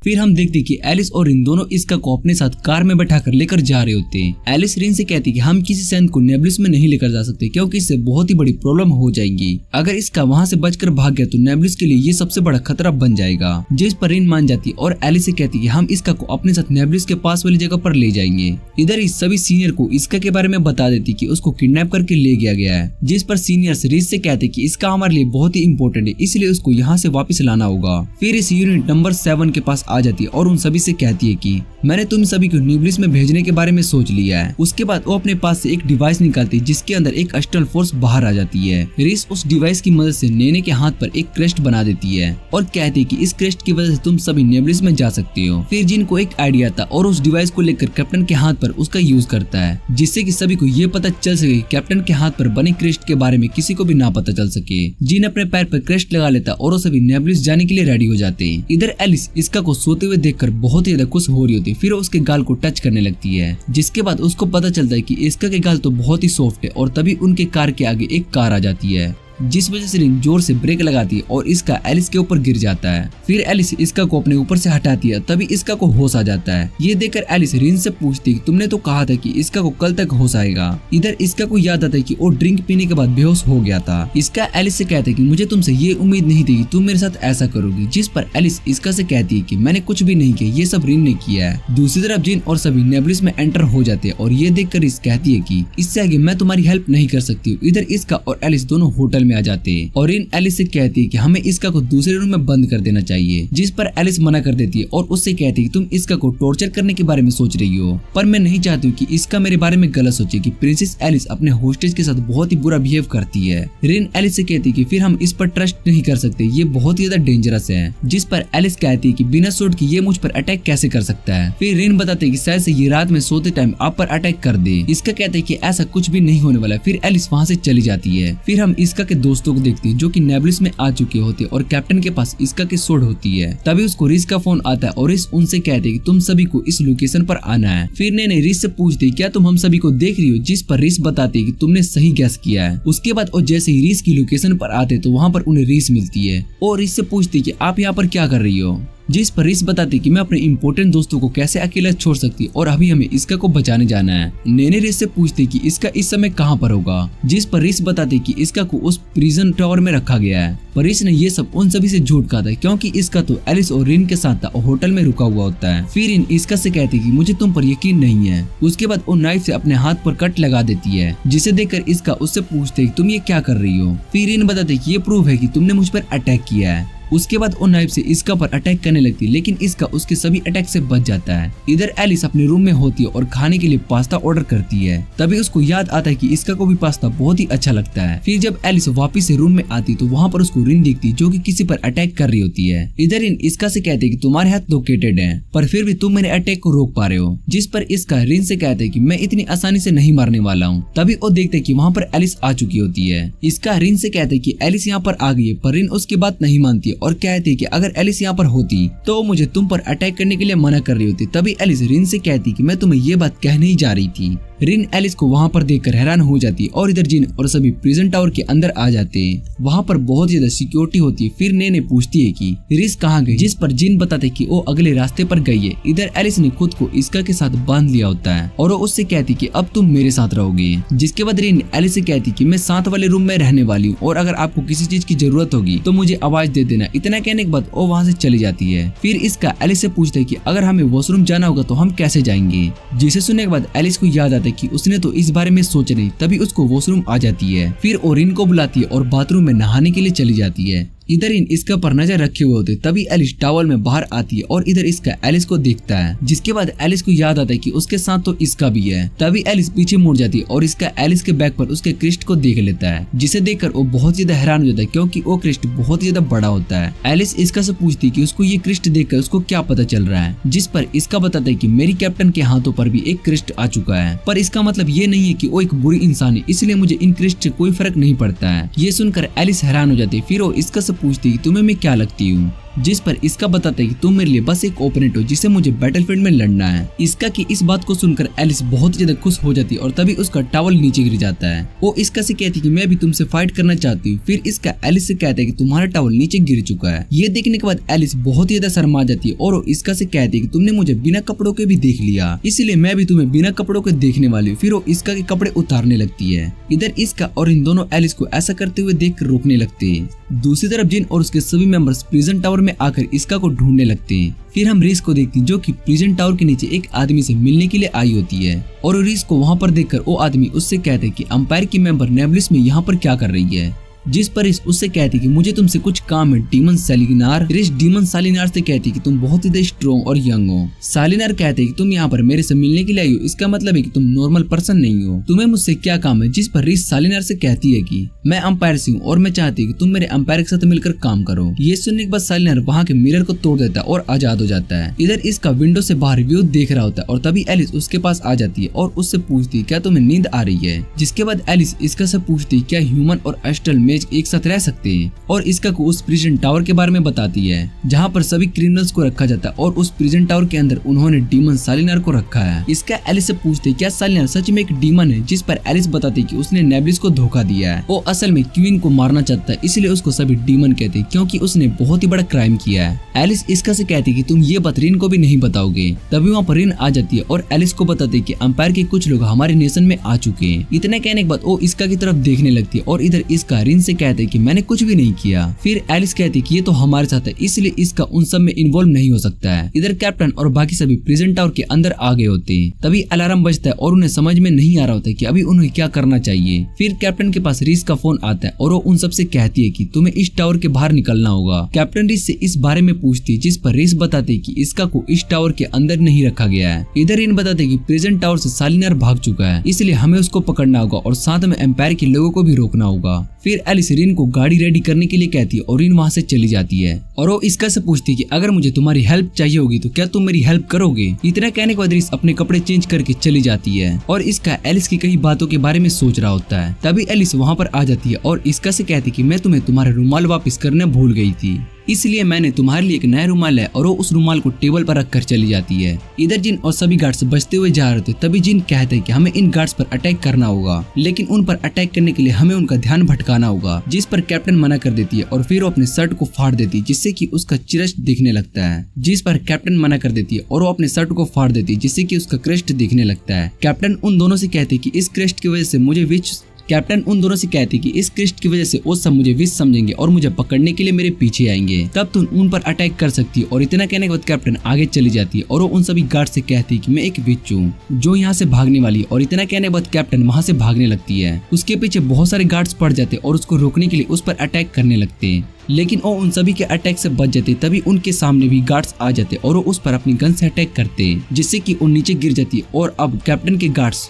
फिर हम देखते कि एलिस और रिन दोनों इसका को अपने साथ कार में बैठाकर लेकर जा रहे होते हैं। एलिस रिन से कहती कि हम किसी सैनिक को नेबुलस में नहीं लेकर जा सकते क्योंकि इससे बहुत ही बड़ी प्रॉब्लम हो जाएगी। अगर इसका वहां से बचकर भाग गया तो नेबुलस के लिए ये सबसे बड़ा खतरा बन जाएगा, जिस पर रिन मान जाती और एलिस से कहती कि हम इसका को अपने साथ नेबुलस के पास वाली जगह पर ले जाएंगे। इधर इस सभी सीनियर को इसका के बारे में बता देती कि उसको किडनैप करके ले गया है, जिस पर सीनियर्स रिन से कहते कि इसका हमारे लिए बहुत ही इंपॉर्टेंट है, इसलिए उसको यहाँ से वापस लाना होगा। फिर इस यूनिट नंबर 7 के पास आ जाती है और उन सभी से कहती है कि मैंने तुम सभी को न्यूब्लिस में भेजने के बारे में सोच लिया है। उसके बाद वो अपने पास से एक डिवाइस निकालती है जिसके अंदर एक अस्टल फोर्स बाहर आ जाती है। रिस उस डिवाइस की मदद से नेने के हाथ पर एक क्रेस्ट बना देती है और कहती है कि इस क्रेस्ट की वजह से तुम सभी न्यूब्लिस में जा सकते हो। फिर जिन को एक आइडिया था और उस डिवाइस को लेकर कैप्टन के हाथ पर उसका यूज करता है, जिससे कि सभी को ये पता चल सके कैप्टन के हाथ पर बने क्रेस्ट के बारे में किसी को भी ना पता चल सके। जिन अपने पैर पर क्रेस्ट लगा लेता और वो सभी न्यूब्लिस जाने के लिए रेडी हो जाते हैं। इधर एलिस इसका को सोते हुए देखकर बहुत ही ज्यादा खुश हो रही होती है। फिर उसके गाल को टच करने लगती है, जिसके बाद उसको पता चलता है कि इसका के गाल तो बहुत ही सॉफ्ट है। और तभी उनके कार के आगे एक कार आ जाती है, जिस वजह से रिन जोर से ब्रेक लगाती है और इसका एलिस के ऊपर गिर जाता है। फिर एलिस इसका को अपने ऊपर से हटाती है। तभी इसका को होश आ जाता है। ये देखकर एलिस रिन से पूछती है तुमने तो कहा था कि इसका को कल तक होश आएगा। इधर इसका को याद आता है कि वो ड्रिंक पीने के बाद बेहोश हो गया था। इसका एलिस से कहता है कि मुझे तुमसे ये उम्मीद नहीं थी कि तुम मेरे साथ ऐसा करोगी, जिस पर एलिस इसका से कहती है कि मैंने कुछ भी नहीं किया, ये सब रिन ने किया है। दूसरी तरफ जिन और सभी नेबुलस में एंटर हो जाते हैं और ये देखकर इस कहती है कि इससे आगे मैं तुम्हारी हेल्प नहीं कर सकती हूँ। इधर इसका और एलिस दोनों होटल में आ जाते हैं और रिन एलिस से कहती है कि हमें इसका को दूसरे रूम में बंद कर देना चाहिए, जिस पर एलिस मना कर देती है और उससे कहती है कि तुम इसका को टॉर्चर करने के बारे में सोच रही हो, पर मैं नहीं चाहती हूँ कि इसका मेरे बारे में गलत सोचे कि प्रिंसेस एलिस अपने होस्टेज के साथ बहुत ही बुरा बिहेव करती है। रिन एलिस से कहती है कि फिर हम इस पर ट्रस्ट नहीं कर सकते, ये बहुत ही ज्यादा डेंजरस है, जिस पर एलिस कहती है कि बिना सूट के ये मुझ पर अटैक कैसे कर सकता है। फिर रिन बताते है कि शायद से ये रात में सोते टाइम आप पर अटैक कर दे। इसका कहते है कि ऐसा कुछ भी नहीं होने वाला। फिर एलिस वहाँ से चली जाती है। फिर हम इसका के दोस्तों को देखते हैं जो कि नेबुलस में आ चुके होते और कैप्टन के पास इसका के सोड होती है। तभी उसको रिस का फोन आता है और रिस उनसे कहते हैं कि तुम सभी को इस लोकेशन पर आना है। फिर ने रिस से पूछती क्या तुम हम सभी को देख रही हो, जिस पर रिस बताती है कि तुमने सही गैस किया है। उसके बाद और जैसे ही रिस की लोकेशन पर आते तो वहाँ पर उन्हें रिस मिलती है और रिस से पूछती कि आप यहाँ पर क्या कर रही हो, जिस पर रिस बताती कि मैं अपने इंपॉर्टेंट दोस्तों को कैसे अकेला छोड़ सकती और अभी हमें इसका को बचाने जाना है। नेने रिस से पूछती कि इसका इस समय कहाँ पर होगा, जिस पर रिस बताती कि इसका को उस प्रिजन टावर में रखा गया है। पर रिस ने ये सब उन सभी से झूठ कहा था क्योंकि इसका तो एलिस और रिन के साथ था और होटल में रुका हुआ होता है। फिर रिन इसका से कहती कि मुझे तुम पर यकीन नहीं है। उसके बाद वो नाइफ से अपने हाथ पर कट लगा देती है, जिसे देखकर इसका उससे पूछते तुम ये क्या कर रही हो। फिर रिन बताते कि ये प्रूफ है कि तुमने मुझ पर अटैक किया है। उसके बाद वो नाइफ से इसका पर अटैक करने लगती है, लेकिन इसका उसके सभी अटैक से बच जाता है। इधर एलिस अपने रूम में होती है और खाने के लिए पास्ता ऑर्डर करती है। तभी उसको याद आता है कि इसका को भी पास्ता बहुत ही अच्छा लगता है। फिर जब एलिस वापस से रूम में आती तो वहाँ पर उसको रिन दिखती जो कि किसी पर अटैक कर रही होती है। इधर रिन इसका से कहते हैं कि तुम्हारे हाथ लोकेटेड हैं, पर फिर भी तुम मेरे अटैक को रोक पा रहे हो। जिस पर इसका रिन से कहते हैं कि मैं इतनी आसानी से नहीं मारने वाला हूँ। तभी वो देखते हैं कि वहाँ पर एलिस आ चुकी होती है। इसका रिन से कहते हैं कि एलिस यहाँ पर आ गई है, पर रिन उसकी बात नहीं मानती और कहती है कि अगर एलिस यहाँ पर होती तो वो मुझे तुम पर अटैक करने के लिए मना कर रही होती। तभी एलिस रिन से कहती कि मैं तुम्हें ये बात कहने ही जा रही थी। रिन एलिस को वहाँ पर देखकर हैरान हो जाती है और इधर जिन और सभी प्रिजन टावर के अंदर आ जाते हैं। वहाँ पर बहुत ज्यादा सिक्योरिटी होती है। फिर ने पूछती है कि रिस कहाँ गई, जिस पर जिन बताते कि वो अगले रास्ते पर गई है। इधर एलिस ने खुद को इसका के साथ बांध लिया होता है और वो उससे कहती कि अब तुम मेरे साथ रहोगे। जिसके बाद रिन एलिस से कहती कि मैं साथ वाले रूम में रहने वाली हूँ और अगर आपको किसी चीज की जरूरत होगी तो मुझे आवाज दे देना। इतना कहने के बाद वो वहाँ से चली जाती है। फिर इसका एलिस से पूछता है कि अगर हमें वॉशरूम जाना होगा तो हम कैसे जाएंगे। जिसे सुनने के बाद एलिस को याद आता है कि उसने तो इस बारे में सोचा नहीं। तभी उसको वॉशरूम आ जाती है। फिर वो रिन को बुलाती है और बाथरूम में नहाने के लिए चली जाती है। इधर इन इसका पर नजर रखे हुए होते। तभी एलिस टॉवल में बाहर आती है और इधर इसका एलिस को देखता है। जिसके बाद एलिस को याद आता है कि उसके साथ तो इसका भी है। तभी एलिस पीछे मुड़ जाती है और इसका एलिस के बैग पर उसके क्रिस्ट को देख लेता है, जिसे देखकर वो बहुत ज्यादा हैरान हो जाता है क्योंकि वो क्रिस्ट बहुत ज्यादा बड़ा होता है। एलिस इसका से पूछती है कि उसको ये क्रिस्ट देखकर उसको क्या पता चल रहा है। जिस पर इसका बताता है कि मेरी कैप्टन के हाथों पर भी एक क्रिस्ट आ चुका है, पर इसका मतलब ये नहीं है कि वो एक बुरी इंसान है, इसलिए मुझे इन क्रिस्ट से कोई फर्क नहीं पड़ता है। ये सुनकर एलिस हैरान हो जाती है। फिर वो इसका से पूछती है कि तुम्हें मैं क्या लगती हूँ। जिस पर इसका बताता है कि तुम मेरे लिए बस एक ओपोनेंट हो जिसे मुझे बैटलफील्ड में लड़ना है। इसका की इस बात को सुनकर एलिस बहुत ज्यादा खुश हो जाती है और तभी उसका टॉवल नीचे गिर जाता है। वो इसका से कहती है कि मैं भी तुमसे फाइट करना चाहती हूँ। फिर इसका एलिस से कहता है कि तुम्हारा टॉवल नीचे गिर चुका है। ये देखने के बाद एलिस बहुत ज्यादा शर्मा जाती है और वो इसका से कहती है कि तुमने मुझे बिना कपड़ों के भी देख लिया, इसलिए मैं भी तुम्हें बिना कपड़ों के देखने वाली हूँ। फिर वो इसका के कपड़े उतारने लगती है। इधर इसका और इन दोनों एलिस को ऐसा करते हुए देख कर रोकने लगते हैं। दूसरी तरफ जिन और उसके सभी मेंबर्स प्रिजन टावर में आकर इसका को ढूंढने लगते हैं। फिर हम रिस को देखते हैं जो कि प्रिजन टावर के नीचे एक आदमी से मिलने के लिए आई होती है और रिस को वहां पर देखकर वो आदमी उससे कहते हैं कि अंपायर की मेंबर नेबुलस में यहाँ पर क्या कर रही है। जिस पर रिस उससे कहती कि मुझे तुमसे कुछ काम है डीमन सालिनार। रिस डीमन सालिनार से कहती कि तुम बहुत ही स्ट्रॉन्ग और यंग हो। सालिनार कहते कि तुम यहाँ पर मेरे से मिलने के लिए आई हो, इसका मतलब है कि तुम नॉर्मल पर्सन नहीं हो, तुम्हें मुझसे क्या काम है। जिस पर रिस सालिनार से कहती है कि मैं अंपायर से हूँ और मैं चाहती हूँ कि तुम मेरे अंपायर के साथ मिलकर काम करो। ये सुनने के बाद सालिनार वहाँ के मिरर को तोड़ देता है और आजाद हो जाता है। इधर इसका विंडो से बाहर व्यू देख रहा होता है और तभी एलिस उसके पास आ जाती है और उससे पूछती है क्या तुम्हें नींद आ रही है। जिसके बाद एलिस इसका से पूछती है क्या ह्यूमन और एस्ट्रल मेज एक साथ रह सकते हैं और इसका को उस प्रिजन टावर के बारे में बताती है जहाँ पर सभी क्रिमिनल्स को रखा जाता है और उस प्रिजन टावर के अंदर उन्होंने डीमन सालिनार को रखा है। इसका एलिस से पूछते क्या सालिनार सच में एक डीमन है। जिस पर एलिस बताती कि उसने नेबुलस को धोखा दिया है, वो असल में क्वीन को मारना चाहता है, इसलिए उसको सभी डीमन कहते क्योंकि उसने बहुत ही बड़ा क्राइम किया है। एलिस इसका से कहती कि तुम ये बात रिन को भी नहीं बताओगे। तभी वहाँ पर रिन आ जाती है और एलिस को बताती कि अंपायर के कुछ लोग हमारे नेशन में आ चुके हैं। इतना कहने के बाद वो इसका की तरफ देखने लगती है और इधर इसका रिन से कहते कि मैंने कुछ भी नहीं किया। फिर एलिस कहती कि ये तो हमारे साथ है, इसलिए इसका उन सब में इन्वॉल्व नहीं हो सकता है। इधर कैप्टन और बाकी सभी प्रिजन टावर के अंदर आ गए होते हैं। तभी अलार्म बजता है और उन्हें समझ में नहीं आ रहा होता कि अभी उन्हें क्या करना चाहिए। फिर कैप्टन के पास रिस का फोन आता है और वो उन सबसे कहती है कि तुम्हें इस टावर के बाहर निकलना होगा। कैप्टन रिस से इस बारे में पूछती है जिस पर रिस बताते कि इसका को इस टावर के अंदर नहीं रखा गया है। इधर इन बताते कि प्रिजन टावर से सालिनार भाग चुका है, इसलिए हमें उसको पकड़ना होगा और साथ में एम्पायर के लोगों को भी रोकना होगा। फिर एलिस रिन को गाड़ी रेडी करने के लिए कहती है और रिन वहाँ से चली जाती है और वो इसका से पूछती है कि अगर मुझे तुम्हारी हेल्प चाहिए होगी तो क्या तुम मेरी हेल्प करोगे। इतना कहने के बाद रिस अपने कपड़े चेंज करके चली जाती है और इसका एलिस की कई बातों के बारे में सोच रहा होता है। तभी एलिस वहाँ पर आ जाती है और इसका से कहती कि मैं तुम्हें तुम्हारा रुमाल वापस करना भूल गई थी, इसलिए मैंने तुम्हारे लिए एक नया रुमाल है और वो उस रुमाल को टेबल पर रखकर चली जाती है। इधर जिन और सभी गार्ड्स बचते हुए जा रहे थे। तभी जिन कहते हैं कि हमें इन गार्ड्स पर अटैक करना होगा, लेकिन उन पर अटैक करने के लिए हमें उनका ध्यान भटकाना होगा। जिस पर कैप्टन मना कर देती है और फिर वो अपने शर्ट को फाड़ देती है जिससे कि उसका चिरस्ट दिखने लगता है। जिस पर कैप्टन मना कर देती है और वो अपने शर्ट को फाड़ देती है जिससे कि उसका क्रेस्ट दिखने लगता है। कैप्टन उन दोनों से कहते कि इस क्रेस्ट की वजह से मुझे कैप्टन उन दोनों से कहती कि इस क्रिस्ट की वजह से वो सब मुझे विश समझेंगे और मुझे पकड़ने के लिए मेरे पीछे आएंगे, तब तुम उन पर अटैक कर सकती हो। और इतना कहने के बाद कैप्टन आगे चली जाती है और वो उन सभी गार्ड से कहती है कि मैं एक विच हूँ जो यहाँ से भागने वाली। और इतना कहने के बाद कैप्टन वहाँ से भागने लगती है। उसके पीछे बहुत सारे गार्ड्स पड़ जाते और उसको रोकने के लिए उस पर अटैक करने लगते हैं। लेकिन वो उन सभी के अटैक से बच जाते। तभी उनके सामने भी गार्ड्स आ जाते और वो उस पर अपनी गन से अटैक करते, जिससे कि वो नीचे गिर जाती है। और अब कैप्टन के गार्ड्स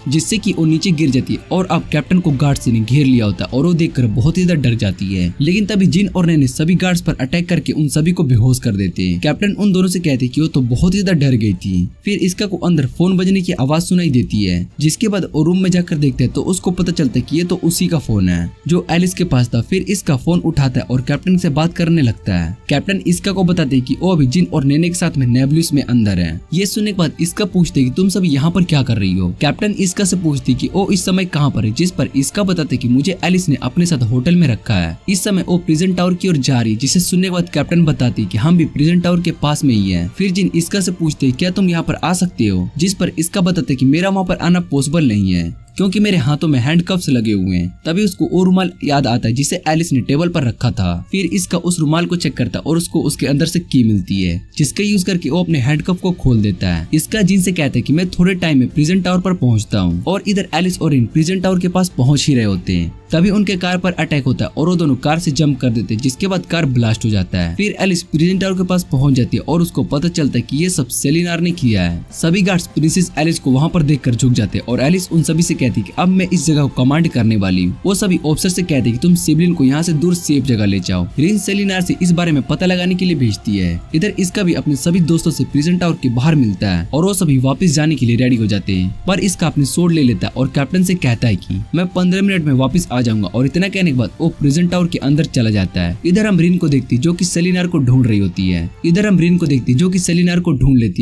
और अब कैप्टन को गार्ड्स ने घेर लिया होता है और वो देखकर बहुत ही ज्यादा डर जाती है। लेकिन तभी जिन और नैने सभी गार्ड्स पर अटैक करके उन सभी को बेहोश कर देते हैं। कैप्टन उन दोनों से कहते कि वो तो बहुत ही ज्यादा डर गई थी। फिर इसका को अंदर फोन बजने की आवाज सुनाई देती है, जिसके बाद वो रूम में जाकर देखते हैं तो उसको पता चलता है कि ये तो उसी का फोन है जो एलिस के पास था। फिर इसका फोन उठाता है और कैप्टन से बात करने लगता है। कैप्टन इसका को बताते हैं कि वो अभी जिन और नैने के साथ में नेबुलस में अंदर है। ये सुनने के बाद इसका पूछते कि तुम सब यहाँ पर क्या कर रही हो। कैप्टन इसका से पूछती कि वो इस समय कहाँ पर है, जिस पर इसका बताते कि मुझे एलिस ने अपने साथ होटल में रखा है। इस समय वो प्रिजन टावर की ओर जा रही, जिसे सुनने के बाद कैप्टन बताती कि हम भी प्रिजन टावर के पास में ही है। फिर जिन इसका से पूछते क्या तुम यहाँ पर आ सकते हो, जिस पर इसका बताते कि मेरा वहाँ पर आना पॉसिबल नहीं है क्योंकि मेरे हाथों में हैंडकफ्स लगे हुए हैं। तभी उसको वो रुमाल याद आता है जिसे एलिस ने टेबल पर रखा था। फिर इसका उस रुमाल को चेक करता है और उसको उसके अंदर से की मिलती है, जिसका यूज करके वो अपने हैंडकफ को खोल देता है। इसका जिन से कहता है कि मैं थोड़े टाइम में प्रिजन टावर पर पहुंचता हूँ। और इधर एलिस और इन प्रिजन टावर के पास पहुंच ही रहे होते हैं। तभी उनके कार पर अटैक होता है और वो दोनों कार से जंप कर देते हैं, जिसके बाद कार ब्लास्ट हो जाता है। फिर एलिस प्रिजन टावर के पास पहुंच जाती है और उसको पता चलता है कि ये सब सेलिनार ने किया है। सभी गार्ड्स प्रिंसेस एलिस को वहां पर देखकर झुक जाते हैं और एलिस उन सभी से कहती है कि अब मैं इस जगह को कमांड करने वाली हूँ। वो सभी ऑफिसर से कहते हैं कि तुम सिबलिन को यहाँ से दूर सेफ जगह ले जाओ। रिन सेलिनार से इस बारे में पता लगाने के लिए भेजती है। इधर इसका भी अपने सभी दोस्तों से प्रिजन टावर के बाहर मिलता है और वो सभी वापस जाने के लिए रेडी हो जाते हैं। पर इसका अपनी सोड ले लेता है और कैप्टन से कहता है कि मैं 15 मिनट में वापस आ जाऊंगा। और इतना कहने के बाद वो प्रिजन टावर के अंदर चला जाता है। इधर हम रिन को देखती जो कि सेलिनार को ढूंढ रही होती है।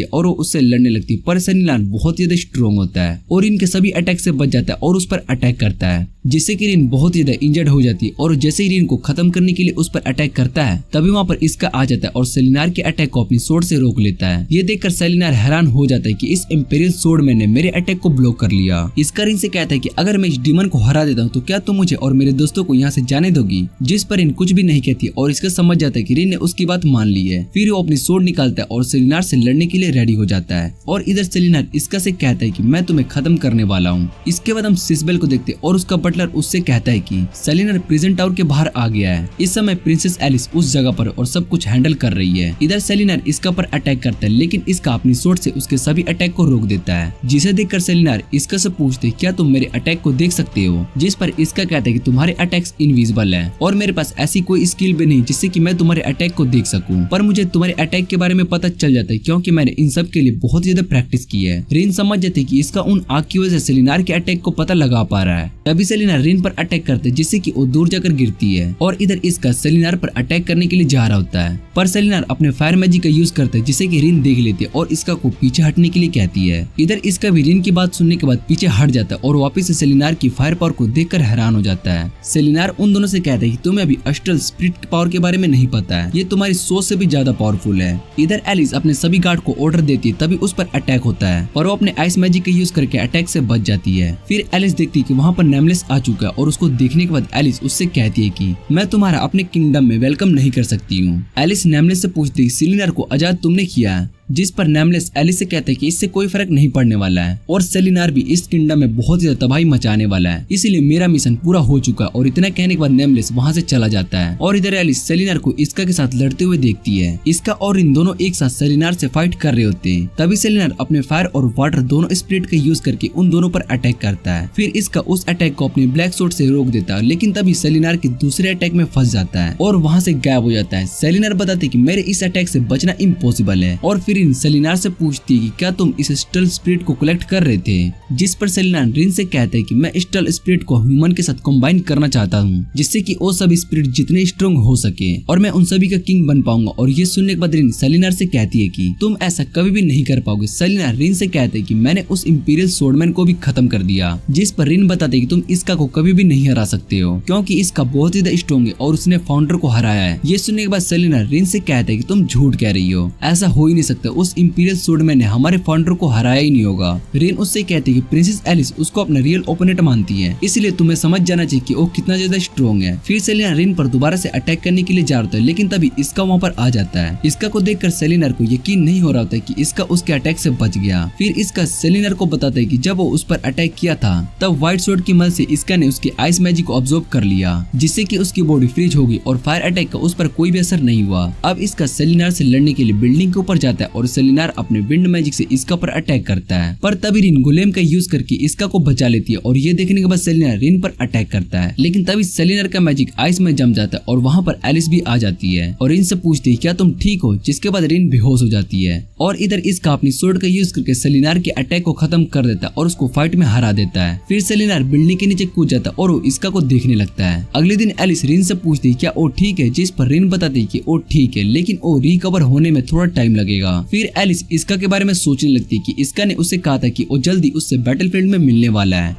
और वो उससे लड़ने लगती है, पर सेलिनार बहुत ज्यादा स्ट्रॉन्ग होता है और रिन के सभी अटैक से बच जाता है और उस पर अटैक करता है, जिससे कि रिन बहुत ज्यादा इंजर्ड हो जाती है। और जैसे ही रिन को खत्म करने के लिए उस पर अटैक करता है, तभी वहाँ पर इसका आ जाता है और सेलिनार के अटैक को अपनी सोर्ड से रोक लेता है। ये देखकर सेलिनार हैरान हो जाता है कि इस इंपीरियल सोर्डमैन ने मेरे अटैक को ब्लॉक कर लिया। इसका रिन से कहता है कि अगर मैं इस डीमन को हरा देता हूँ तो क्या तुम मुझे और मेरे दोस्तों को यहाँ से जाने दोगी, जिस पर रिन कुछ भी नहीं कहती और इसका समझ जाता है कि रिन ने उसकी बात मान ली है। फिर वो अपनी सोर्ड निकालता है और सेलिनार से लड़ने के लिए रेडी हो जाता है। और इधर सेलिनार इसका से कहता है कि मैं तुम्हें खत्म करने वाला हूँ। इसके बाद हम सिसबेल को देखते और उसका बटलर उससे कहता है कि सेलिनार प्रिजन टावर के बाहर आ गया है। इस समय प्रिंसेस एलिस उस जगह पर और सब कुछ हैंडल कर रही है। इधर सेलिनार इसका पर अटैक करता है, लेकिन इसका अपनी सोर्ड से उसके सभी अटैक को रोक देता है, जिसे देखकर सेलिनार इसका से पूछते क्या तुम मेरे अटैक को देख सकते हो, जिस पर इसका कहता है कि तुम्हारे अटैक्स इनविजिबल है और मेरे पास ऐसी कोई स्किल भी नहीं जिससे कि मैं तुम्हारे अटैक को देख सकूं। पर मुझे तुम्हारे अटैक के बारे में पता चल जाता है क्योंकि मैंने इन सब के लिए बहुत ज्यादा प्रैक्टिस की है। रिन समझ जाती है कि इसका उन आग की वजह से सेलिनार के अटैक को पता लगा पा रहा है। तभी सेलिनार रिन पर अटैक करते जिससे कि वो दूर जाकर गिरती है और इधर इसका सेलिनार पर अटैक करने के लिए जा रहा होता है। पर सेलिनार अपने फायर मैजिक का यूज करता है जिससे कि रिन देख लेती है और इसका को पीछे हटने के लिए कहती है। इधर इसका भी रिन की बात सुनने के बाद पीछे हट जाता है और वापस से सेलिनार की फायर पावर को देखकर हैरान हो जाता है। सेलिनार उन दोनों से कहता है कि तुम्हें अभी एस्ट्रल स्पिरिट पावर के बारे में नहीं पता है, ये तुम्हारी सोच से भी ज्यादा पावरफुल है। इधर एलिस अपने सभी गार्ड को ऑर्डर देती है, तभी उस पर अटैक होता है पर वो अपने आइस मैजिक का यूज करके अटैक से बच जाती है। फिर एलिस देखती है कि वहाँ पर नेमलेस आ चुका है और उसको देखने के बाद एलिस उससे कहती है कि मैं तुम्हारा अपने किंगडम में वेलकम नहीं कर सकती हूँ। एलिस नेमलेस से पूछती है सेलिनार को आजाद तुमने किया है, जिस पर नेमलेस एलिस से कहते हैं कि इससे कोई फर्क नहीं पड़ने वाला है और सेलिनार भी इस किंगडम में बहुत ज्यादा तबाही मचाने वाला है, इसीलिए मेरा मिशन पूरा हो चुका। और इतना कहने के बाद नेमलेस वहाँ से चला जाता है और इधर एलिस सेलिनार को इसका के साथ लड़ते हुए देखती है। इसका और इन दोनों एक साथ सेलिनार से फाइट कर रहे होते हैं। तभी सेलिनार अपने फायर और वाटर दोनों स्पिरिट का यूज करके उन दोनों पर अटैक करता है। फिर इसका उस अटैक को अपने ब्लैक सोर्ड से रोक देता है, लेकिन तभी सेलिनार के दूसरे अटैक में फंस जाता है और वहाँ से गायब हो जाता है। सेलिनार बताते है कि मेरे इस अटैक से बचना इम्पॉसिबल है और फिर इन सेलिनार से पूछती है कि क्या तुम इस स्टल स्पिरिट को कलेक्ट कर रहे थे, जिस पर सेलिनार रिन से कहता है कि मैं स्टल स्पिरिट को ह्यूमन के साथ कंबाइन करना चाहता हूँ, जिससे कि वो सभी स्पिरिट जितने स्ट्रॉन्ग हो सके और मैं उन सभी का किंग बन पाऊंगा। और ये सुनने के बाद रिन सेलिनार से कहती है कि तुम ऐसा कभी भी नहीं कर पाओगे। सेलिनार रिन से कहते है कि मैंने उस इंपीरियल सोर्डमैन को भी खत्म कर दिया, जिस पर रिन बताते है कि तुम इसका को कभी भी नहीं हरा सकते हो क्योंकि इसका बहुत ज्यादा स्ट्रॉन्ग है और उसने फाउंडर को हराया है। ये सुनने के बाद सेलिनार रिन से कहता है कि तुम झूठ कह रही हो, ऐसा हो ही नहीं सकता। लगता है उस इंपीरियल सोल्डमैन ने हमारे फाउंडर को हराया ही नहीं होगा। रेन उससे कहती है कि प्रिंसेस एलिस उसको अपना रियल ओपोनेंट मानती है, इसलिए तुम्हें समझ जाना चाहिए कि वो कितना ज्यादा स्ट्रॉन्ग है। फिर सेलिना रेन पर दोबारा से अटैक करने के लिए जा रहा है, लेकिन तभी इसका वहाँ पर आ जाता है। इसका को देखकर सेलिनर को यकीन नहीं हो रहा होता कि इसका उसके अटैक से बच गया। फिर इसका सेलिनर को बताता है कि जब वो उस पर अटैक किया था तब व्हाइट सोर्ड की मदद से इसका ने उसकी आइस मैजिक को ऑब्जर्व कर लिया, जिससे कि उसकी बॉडी फ्रीज हो गई और फायर अटैक का उस पर कोई भी असर नहीं हुआ। अब इसका सेलिनार से लड़ने के लिए बिल्डिंग के ऊपर जाता है और सेलिनार अपने विंड मैजिक से इसका पर अटैक करता है, पर तभी रिन गोलेम का यूज करके इसका को बचा लेती है और ये देखने के बाद सेलिनार रिन पर अटैक करता है, लेकिन तभी सेलिनार का मैजिक आइस में जम जाता है और वहाँ पर एलिस भी आ जाती है और रिन से पूछती है क्या तुम ठीक हो, जिसके बाद रिन बेहोश हो जाती है। और इधर इसका अपनी सोर्ड का यूज करके सेलिनार के अटैक को खत्म कर देता है और उसको फाइट में हरा देता है। फिर सेलिनार बिल्डिंग के नीचे कूद जाता है और वो इसका को देखने लगता है। अगले दिन एलिस रिन से पूछती है क्या वो ठीक है, जिस पर रिन बताती है कि वो ठीक है, लेकिन वो रिकवर होने में थोड़ा टाइम लगेगा। फिर एलिस इसका के बारे में सोचने लगती है कि इसका ने उससे कहा था कि वो जल्दी उससे बैटलफील्ड में मिलने वाला है।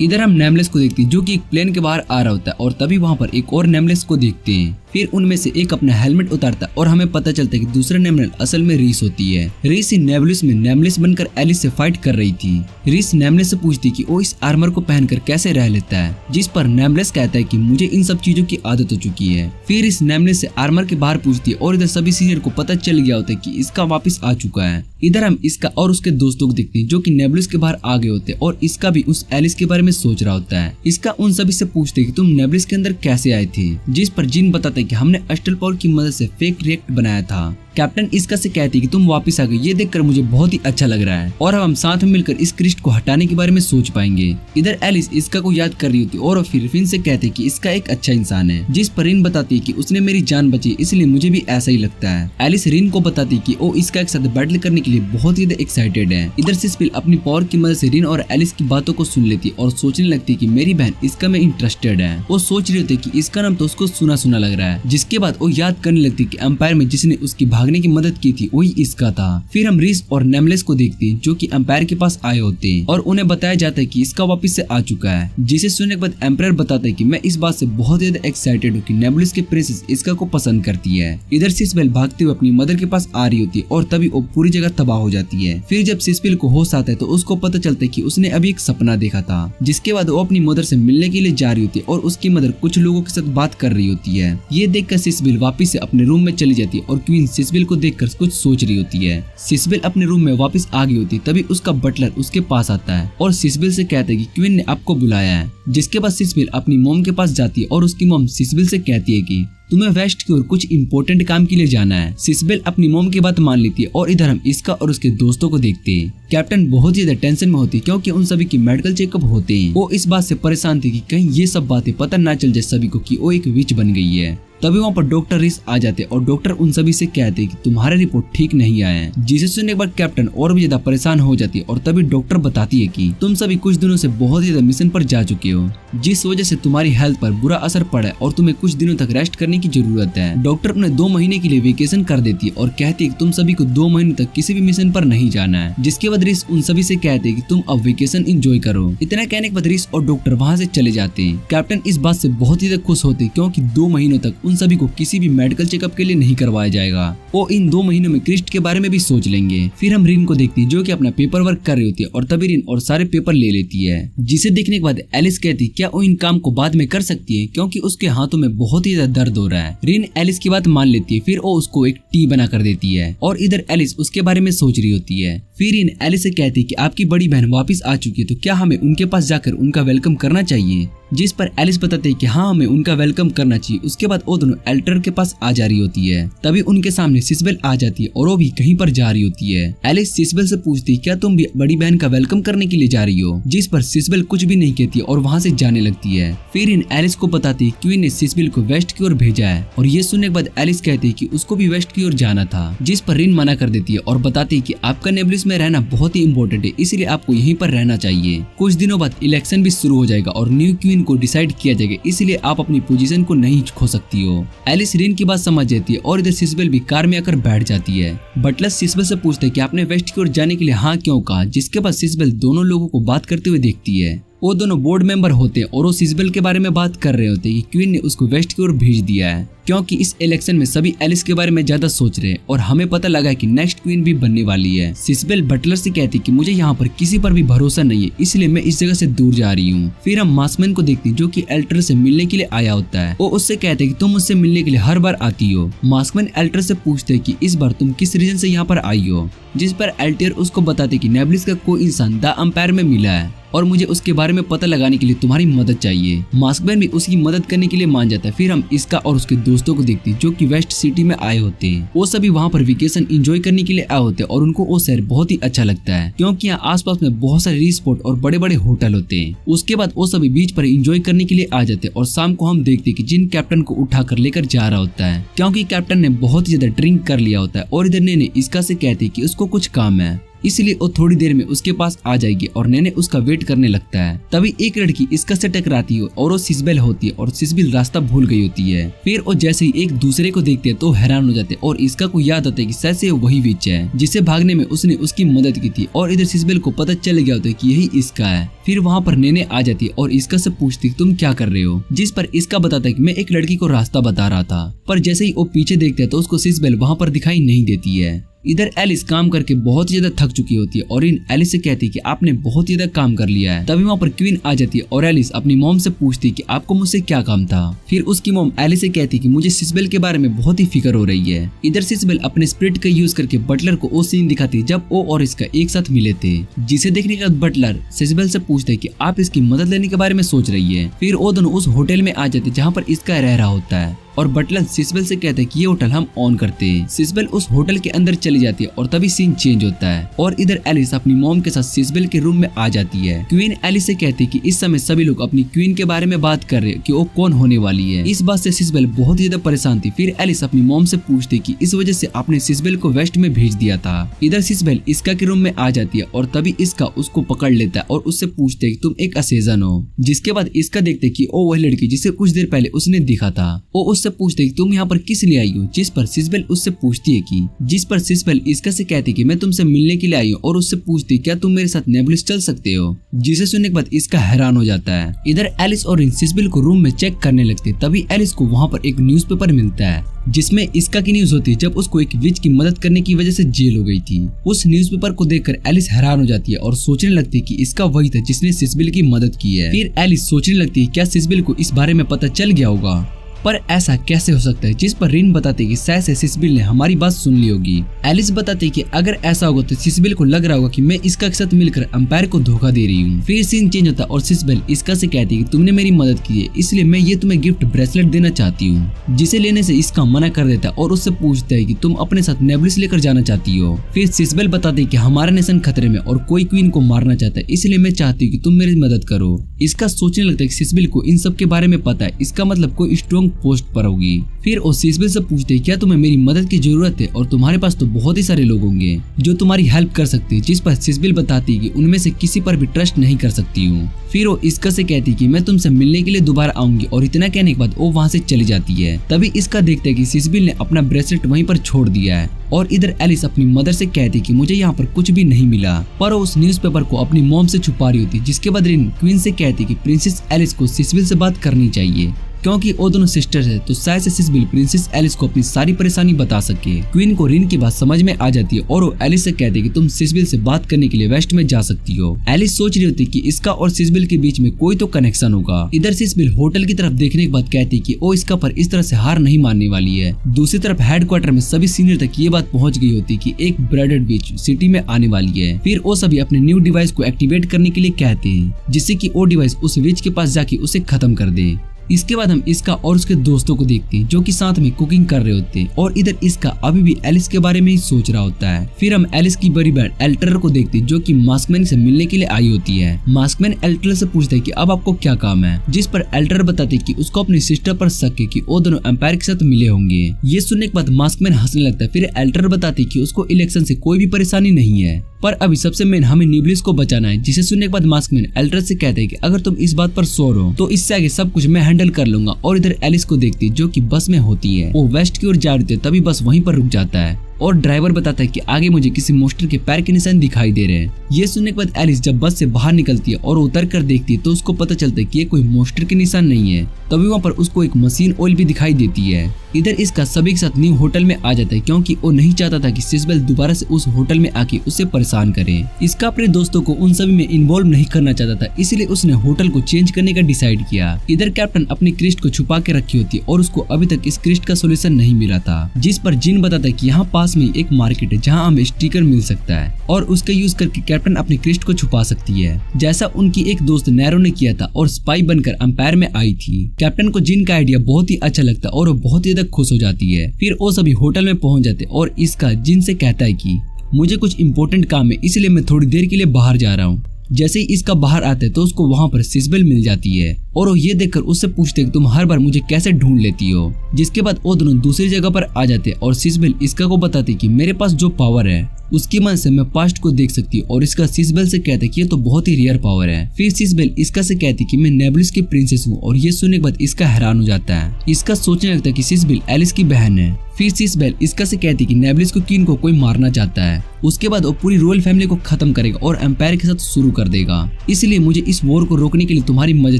इधर हम नेमलेस को देखते हैं जो कि एक प्लेन के बाहर आ रहा होता है और तभी वहाँ पर एक और नेमलेस को देखते हैं। फिर उनमें से एक अपना हेलमेट उतारता है और हमें पता चलता है कि दूसरा नेमलेस असल में रीस होती है। रीस इन नेबुलस में नेमलेस बनकर एलिस से फाइट कर रही थी। रीस नेमलेस से पूछती कि वो इस आर्मर को पहनकर कैसे रह लेता है, जिस पर नेमलेस कहता है कि मुझे इन सब चीजों की आदत हो चुकी है। फिर इस नेमलेस से आर्मर के बाहर पूछती है और इधर सभी सीनियर को पता चल गया होता है कि इसका वापस आ चुका है। इधर हम इसका और उसके दोस्तों को देखते हैं जो कि नेबुलस के बाहर आ गए होते हैं और इसका भी उस एलिस के बारे में सोच रहा होता है। इसका उन सभी से पूछते कि तुम नेबुलस के अंदर कैसे आए थे, जिस पर जिन बताता है कि हमने अस्टल पावर की मदद से फेक रिएक्ट बनाया था। कैप्टन इसका से कहती है कि तुम वापस आ गए, ये देखकर मुझे बहुत ही अच्छा लग रहा है और अब हम साथ में मिलकर इस क्रिस्ट को हटाने के बारे में सोच पाएंगे। इधर एलिस इसका को याद कर रही होती और फिर फिन से कहते हैं कि इसका एक अच्छा इंसान है, जिस पर रिन बताती है कि उसने मेरी जान बची, इसलिए मुझे भी ऐसा ही लगता है। एलिस रिन को बताती है कि वो इसका एक साथ बैटल करने के लिए बहुत ही एक्साइटेड है। इधर सिस्पिल अपनी पावर की मदद से रिन और एलिस की बातों को सुन लेती है और सोचने लगती है कि मेरी बहन इसका में इंटरेस्टेड है। वो सोच रही होती है कि इसका नाम तो उसको सुना सुना लग रहा है, जिसके बाद वो याद करने लगती है कि एम्पायर में जिसने उसकी भागने की मदद की थी वही इसका था। फिर हम रीस और नेमलेस को देखते हैं जो कि एम्पायर के पास आए होते हैं और उन्हें बताया जाता है कि इसका वापस से आ चुका है, जिसे सुनने के बाद एम्पायर बताता है कि मैं इस बात से बहुत ज्यादा एक्साइटेड हूँ कि नेबुलस की प्रिंसेस इसका को पसंद करती है। इधर सिस्पेल भागते हुए अपनी मदर के पास आ रही होती है और तभी वो पूरी जगह तबाह हो जाती है। फिर जब सिस्पेल को होश आता है तो उसको पता चलता है कि उसने अभी एक सपना देखा था, जिसके बाद वो अपनी मदर से मिलने के लिए जा रही होती है और उसकी मदर कुछ लोगों के साथ बात कर रही होती है। ये देखकर सिस्पेल वापस से अपने रूम में चली जाती है और क्वीन सिस्पेल को देखकर कुछ सोच रही होती है। सिस्पेल अपने रूम में वापस आ गई होती है, तभी उसका बटलर उसके पास आता है और सिस्पेल से कहता है कि क्वीन ने आपको बुलाया है। जिसके बाद सिस्पेल अपनी मॉम के पास जाती है और उसकी मॉम सिस्पेल से कहती है कि तुम्हें वेस्ट की ओर कुछ इंपॉर्टेंट काम के लिए जाना है। सिस्पेल अपनी मॉम की बात मान लेती है और इधर हम इसका और उसके दोस्तों को देखते हैं। कैप्टन बहुत ही ज्यादा टेंशन में होती है क्योंकि उन सभी की मेडिकल चेकअप होते हैं। वो इस बात से परेशान थी कि कहीं ये सब बातें पता ना चल जाए सभी को कि वो एक विच बन गई है। तभी वहाँ पर डॉक्टर रिस आ जाते और डॉक्टर उन सभी से कहते कि तुम्हारा रिपोर्ट ठीक नहीं आया है, जिसे सुनने के बाद कैप्टन और भी ज्यादा परेशान हो जाती है और तभी डॉक्टर बताती है कि तुम सभी कुछ दिनों से बहुत ज्यादा मिशन पर जा चुके हो, जिस वजह से तुम्हारी हेल्थ पर बुरा असर पड़ा है और तुम्हें कुछ दिनों तक रेस्ट करने की जरूरत है। डॉक्टर उन्हें 2 महीने के लिए वेकेशन कर देती है और कहती है कि तुम सभी को 2 महीने तक किसी भी मिशन पर नहीं जाना है, जिसके बाद रिस उन सभी से कहते हैं कि तुम अब वेकेशन एंजॉय करो। इतना कहने के बाद रिस और डॉक्टर वहाँ से चले जाते हैं। कैप्टन इस बात से बहुत ही ज्यादा खुश होते हैं क्योंकि 2 महीनों तक उन सभी को किसी भी मेडिकल चेकअप के लिए नहीं करवाया जाएगा। वो इन 2 महीनों में क्रिस्ट के बारे में भी सोच लेंगे। फिर हम रिन को देखते हैं जो कि अपना पेपर वर्क कर रही होती है और तभी रिन और सारे पेपर ले लेती है, जिसे देखने के बाद एलिस कहती है क्या वो इन काम को बाद में कर सकती है क्योंकि उसके हाथों में बहुत ही ज्यादा दर्द हो रहा है। रिन एलिस की बात मान लेती है, फिर वो उसको एक टी बना कर देती है और इधर एलिस उसके बारे में सोच रही होती है। फिर रिन एलिस से कहती है कि आपकी बड़ी बहन वापस आ चुकी है, तो क्या हमें उनके पास जाकर उनका वेलकम करना चाहिए, जिस पर एलिस बताते हैं कि हाँ हमें उनका वेलकम करना चाहिए। उसके बाद वो दोनों एल्टर के पास आ जा रही होती है। तभी उनके सामने सिस्बेल आ जाती है और वो भी कहीं पर जा रही होती है। एलिस सिस्बेल से पूछती है क्या तुम भी बड़ी बहन का वेलकम करने के लिए जा रही हो, जिस पर सिस्बेल कुछ भी नहीं कहती और वहाँ से जाने लगती है। फिर इन एलिस को बताती है क्वीन ने सिस्बेल को वेस्ट की ओर भेजा है और ये सुनने के बाद एलिस कहती है कि उसको भी वेस्ट की ओर जाना था, जिस पर रिन मना कर देती है और बताती है कि आपका नेबुलस में रहना बहुत ही इम्पोर्टेंट है, इसलिए आपको यहीं पर रहना चाहिए। कुछ दिनों बाद इलेक्शन भी शुरू हो जाएगा और न्यू क्वीन को डिसाइड किया जाएगा, इसलिए आप अपनी पोजीशन को नहीं खो सकती हो। एलिस रिन की बात समझ जाती है और इधर सिस्बेल भी कार में आकर बैठ जाती है। बटलर सिस्बेल से पूछता है कि आपने वेस्ट की ओर जाने के लिए हाँ क्यों कहा, जिसके बाद सिस्बेल दोनों लोगों को बात करते हुए देखती है। वो दोनों बोर्ड मेंबर होते हैं और वो सिजबेल के बारे में बात कर रहे होते हैं कि क्वीन ने उसको वेस्ट की ओर भेज दिया है क्योंकि इस इलेक्शन में सभी एलिस के बारे में ज्यादा सोच रहे हैं और हमें पता लगा है कि नेक्स्ट क्वीन भी बनने वाली है। सिजबेल बटलर से कहती है कि मुझे यहाँ पर किसी पर भी भरोसा नहीं है, इसलिए मैं इस जगह से दूर जा रही हूँ। फिर हम मास्कमैन को देखते हैं जो कि एल्टर से मिलने के लिए आया होता है। वो उससे कहते हैं कि तुम मुझसे मिलने के लिए हर बार आती हो। मास्कमैन एल्टर से पूछते हैं कि इस बार तुम किस रीजन से यहाँ पर आई हो, जिस पर एल्टर उसको बताते कि नेबुलस का कोई इंसान द एम्पायर में मिला है और मुझे उसके बारे में पता लगाने के लिए तुम्हारी मदद चाहिए। मास्कमैन भी उसकी मदद करने के लिए मान जाता है। फिर हम इसका और उसके दोस्तों को देखते हैं जो कि वेस्ट सिटी में आए होते हैं। वो सभी वहाँ पर वेकेशन एंजॉय करने के लिए आए होते हैं और उनको वो शहर बहुत ही अच्छा लगता है क्योंकि यहाँ आसपास में बहुत सारे रिसोर्ट और बड़े बड़े होटल होते हैं। उसके बाद वो सभी बीच पर एंजॉय करने के लिए आ जाते हैं और शाम को हम देखते हैं कि जिन कैप्टन को उठा कर लेकर जा रहा होता है क्योंकि कैप्टन ने बहुत ही ज्यादा ड्रिंक कर लिया होता है और इधर ने इसका से कहते हैं कि उसको कुछ काम है, इसलिए वो थोड़ी देर में उसके पास आ जाएगी और नेने उसका वेट करने लगता है। तभी एक लड़की इसका से टकराती है और वो सिजबेल होती है और सिजबेल रास्ता भूल गई होती है। फिर वो जैसे ही एक दूसरे को देखते हैं तो हैरान हो जाते हैं और इसका को याद आता है कि शायद से वही विच है जिसे भागने में उसने उसकी मदद की थी और इधर सिजबेल को पता चल गया होता है कि यही इसका है। फिर वहाँ पर नेने आ जाती है और इसका से पूछती तुम क्या कर रहे हो, जिस पर इसका बताता है कि मैं एक लड़की को रास्ता बता रहा था। पर जैसे ही वो पीछे देखते हैं तो उसको सिजबेल वहाँ पर दिखाई नहीं देती है। इधर एलिस काम करके बहुत ज्यादा थक चुकी होती है और इन एलिस से कहती है कि आपने बहुत ज्यादा काम कर लिया है। तभी वहाँ पर क्वीन आ जाती है और एलिस अपनी मॉम से पूछती है कि आपको मुझसे क्या काम था। फिर उसकी मॉम एलिस से कहती है कि मुझे सिजबेल के बारे में बहुत ही फिक्र हो रही है। इधर सिजबेल अपने स्पिरिट का यूज करके बटलर को वो सीन दिखाती है जब वो और इसका एक साथ मिले थे, जिसे देखने के बाद बटलर सिजबेल से पूछता है कि आप इसकी मदद लेने के बारे में सोच रही है। फिर वो दोनों उस होटल में आ जाते जहाँ पर इसका रह रहा होता है और बटलर सिजबेल से कहता है कि ये होटल हम ऑन करते हैं। सिजबेल उस होटल के अंदर चली जाती है और तभी सीन चेंज होता है और इधर एलिस अपनी मॉम के साथ सिजबेल के रूम में आ जाती है। क्वीन एलिस से कहती है कि इस समय सभी लोग अपनी क्वीन के बारे में बात कर रहे हैं कि वो कौन होने वाली है। इस बात से सिजबेल बहुत ही ज्यादा परेशान थी। फिर एलिस अपनी मॉम से पूछती कि इस वजह से आपने सिजबेल को वेस्ट में भेज दिया था। इधर सिजबेल इसका के रूम में आ जाती है और तभी इसका उसको पकड़ लेता है और उससे पूछते है कि तुम एक असेजन हो। जिसके बाद इसका देखते कि वो वही लड़की जिसे कुछ देर पहले उसने देखा था। वो उससे पूछते कि तुम यहाँ पर किस लिए आई हो, जिस पर सिजबेल उससे पूछती है कि जिस पर सिजबेल इसका से कहती कि मैं तुमसे मिलने के लिए आई हूँ और उससे पूछती क्या तुम मेरे साथ नेबुलस चल सकते हो, जिसे सुनने के बाद इसका हैरान हो जाता है। इधर एलिस और सिजबेल को रूम में चेक करने लगते तभी एलिस को वहाँ पर एक न्यूज़पेपर मिलता है जिसमें इसका की न्यूज होती है जब उसको एक विच की मदद करने की वजह से जेल हो गई थी। उस न्यूज़पेपर को देखकर एलिस हैरान हो जाती है और सोचने लगती है कि इसका वही था जिसने सिजबेल की मदद की है। फिर एलिस सोचने लगती है क्या सिजबेल को इस बारे में पता चल गया होगा, पर ऐसा कैसे हो सकता है, जिस पर रिन बताते कि शायद से सिजबेल ने हमारी बात सुन ली होगी। एलिस बताते कि अगर ऐसा होगा तो सिजबेल को लग रहा होगा कि मैं इसका के साथ मिलकर एम्पायर को धोखा दे रही हूँ। फिर सीन चेंज होता और सिजबेल इसका से कहती है कि तुमने मेरी मदद की है इसलिए मैं ये तुम्हें गिफ्ट ब्रेसलेट देना चाहती हूँ, जिसे लेने से इसका मना कर देता और उससे पूछता है कि तुम अपने साथ नेबुलस लेकर जाना चाहती हो। फिर सिजबेल बताती कि हमारा नेशन खतरे में और कोई क्वीन को मारना चाहता है, इसलिए मैं चाहती हूँ कि तुम मेरी मदद करो। इसका सोचने लगता है कि सिजबेल को इन सब के बारे में पता है, इसका मतलब कोई स्ट्रॉन्ग पोस्ट पर होगी। फिर वो सिजबेल से पूछते क्या तुम्हें मेरी मदद की जरूरत है और तुम्हारे पास तो बहुत ही सारे लोग होंगे जो तुम्हारी हेल्प कर सकते हैं, जिस पर सिजबेल बताती है कि उनमें से किसी पर भी ट्रस्ट नहीं कर सकती हूँ। फिर वो इसका से कहती कि मैं तुमसे मिलने के लिए दोबारा आऊंगी और इतना कहने के बाद वो वहाँ से चली जाती है। तभी इसका देखते है कि सिजबेल ने अपना ब्रेसलेट वहीं पर छोड़ दिया है और इधर एलिस अपनी मदर से कहती कि मुझे यहाँ पर कुछ भी नहीं मिला, पर वो उस न्यूज़पेपर को अपनी मॉम से छुपा रही होती। जिसके बाद रिन क्वीन से कहती कि प्रिंसेस एलिस को सिजबेल से बात करनी चाहिए क्योंकि वो दोनों सिस्टर्स है, तो शायद से सिजबेल प्रिंसेस एलिस को अपनी सारी परेशानी बता सके। क्वीन को रिन की बात समझ में आ जाती है और वो एलिस से कहती है कि तुम सिजबेल से बात करने के लिए वेस्ट में जा सकती हो। एलिस सोच रही होती कि इसका और सिजबेल के बीच में कोई तो कनेक्शन होगा। इधर सिजबेल होटल की तरफ देखने के बाद कहती कि वो इसका पर इस तरह से हार नहीं मानने वाली है। दूसरी तरफ हेडक्वार्टर में सभी सीनियर तक ये बात पहुंच गई होती कि एक ब्रेडेड विच सिटी में आने वाली है। फिर वो सभी अपने न्यू डिवाइस को एक्टिवेट करने के लिए कहते हैं, जिससे कि वो डिवाइस उस विच के पास जाके उसे खत्म कर दे। इसके बाद हम इसका और उसके दोस्तों को देखते हैं जो कि साथ में कुकिंग कर रहे होते हैं और इधर इसका अभी भी एलिस के बारे में ही सोच रहा होता है। फिर हम एलिस की बड़ी बहन एल्टर को देखते हैं जो कि मास्कमैन से मिलने के लिए आई होती है। मास्कमैन एल्टर से पूछता है कि अब आपको क्या काम है, जिस पर एल्टर बताते कि उसको अपनी सिस्टर पर शक है कि वो दोनों एम्पायर के साथ मिले होंगे। ये सुनने के बाद मास्कमैन हंसने लगता है। फिर एल्टर बताते कि उसको इलेक्शन से कोई भी परेशानी नहीं है, पर अभी सबसे मेन हमें नेबुलस को बचाना है। जिसे सुनने के बाद मास्कमैन एल्टर से कहते हैं कि अगर तुम इस बात पर श्योर हो तो इससे आगे सब कुछ मैं हैंडल कर लूंगा। और इधर एलिस को देखती जो कि बस में होती है, वो वेस्ट की ओर जा रही थी, तभी बस वहीं पर रुक जाता है। और ड्राइवर बताता है कि आगे मुझे किसी मोस्टर के पैर के निशान दिखाई दे रहे हैं। ये सुनने के बाद एलिस जब बस से बाहर निकलती है और उतर कर देखती है तो उसको पता चलता है कि ये कोई मोस्टर के निशान नहीं है। तभी वहाँ पर उसको एक मशीन ऑयल भी दिखाई देती है। इधर इसका सभी के साथ न्यू होटल में आ जाता है क्योंकि वो नहीं चाहता था कि सिसबेल दोबारा से उस होटल में आके उसे परेशान करे। इसका अपने दोस्तों को उन सभी में इन्वॉल्व नहीं करना चाहता था, इसलिए उसने होटल को चेंज करने का डिसाइड किया। इधर कैप्टन अपनी क्रिस्ट को छुपा के रखी होती है और उसको अभी तक इस क्रिस्ट का सोल्यूशन नहीं मिला था, जिस पर जिन बताता है कि यहाँ पास में एक मार्केट है जहाँ हमें स्टिकर मिल सकता है और उसका यूज करके कैप्टन अपनी क्रिस्ट को छुपा सकती है, जैसा उनकी एक दोस्त नैरो ने किया था और स्पाई बनकर अंपायर में आई थी। कैप्टन को जिन का आइडिया बहुत ही अच्छा लगता है और वो बहुत ही ज्यादा खुश हो जाती है। फिर वो सभी होटल में पहुंच जाते और इसका जिन से कहता है कि मुझे कुछ इम्पोर्टेंट काम है, इसलिए मैं थोड़ी देर के लिए बाहर जा रहा हूँ। जैसे ही इसका बाहर आता है तो उसको वहाँ पर सिसबेल मिल जाती है और वो ये देखकर उससे पूछते कि तुम हर बार मुझे कैसे ढूंढ लेती हो। जिसके बाद वो दोनों दूसरी जगह पर आ जाते और सिसबेल इसका को बताती कि मेरे पास जो पावर है उसकी मदद से मैं पास्ट को देख सकती हूँ और इसका सिसबेल से कहते कि ये तो बहुत ही रेयर पावर है। फिर सिसबेल इसका से कहती कि मैं नेबुलस की प्रिंसेस हूँ और ये सुनने के बाद इसका हैरान हो जाता है। इसका सोचने लगता है कि सिसबेल एलिस की बहन है। फिर सिसबेल इसका से कहती कि नेबुलस को किन को कोई मारना चाहता है। उसके बाद वो पूरी रॉयल फैमिली को खत्म करेगा और एम्पायर के साथ शुरू कर देगा। इसलिए मुझे इस वॉर को रोकने के लिए तुम्हारी मदद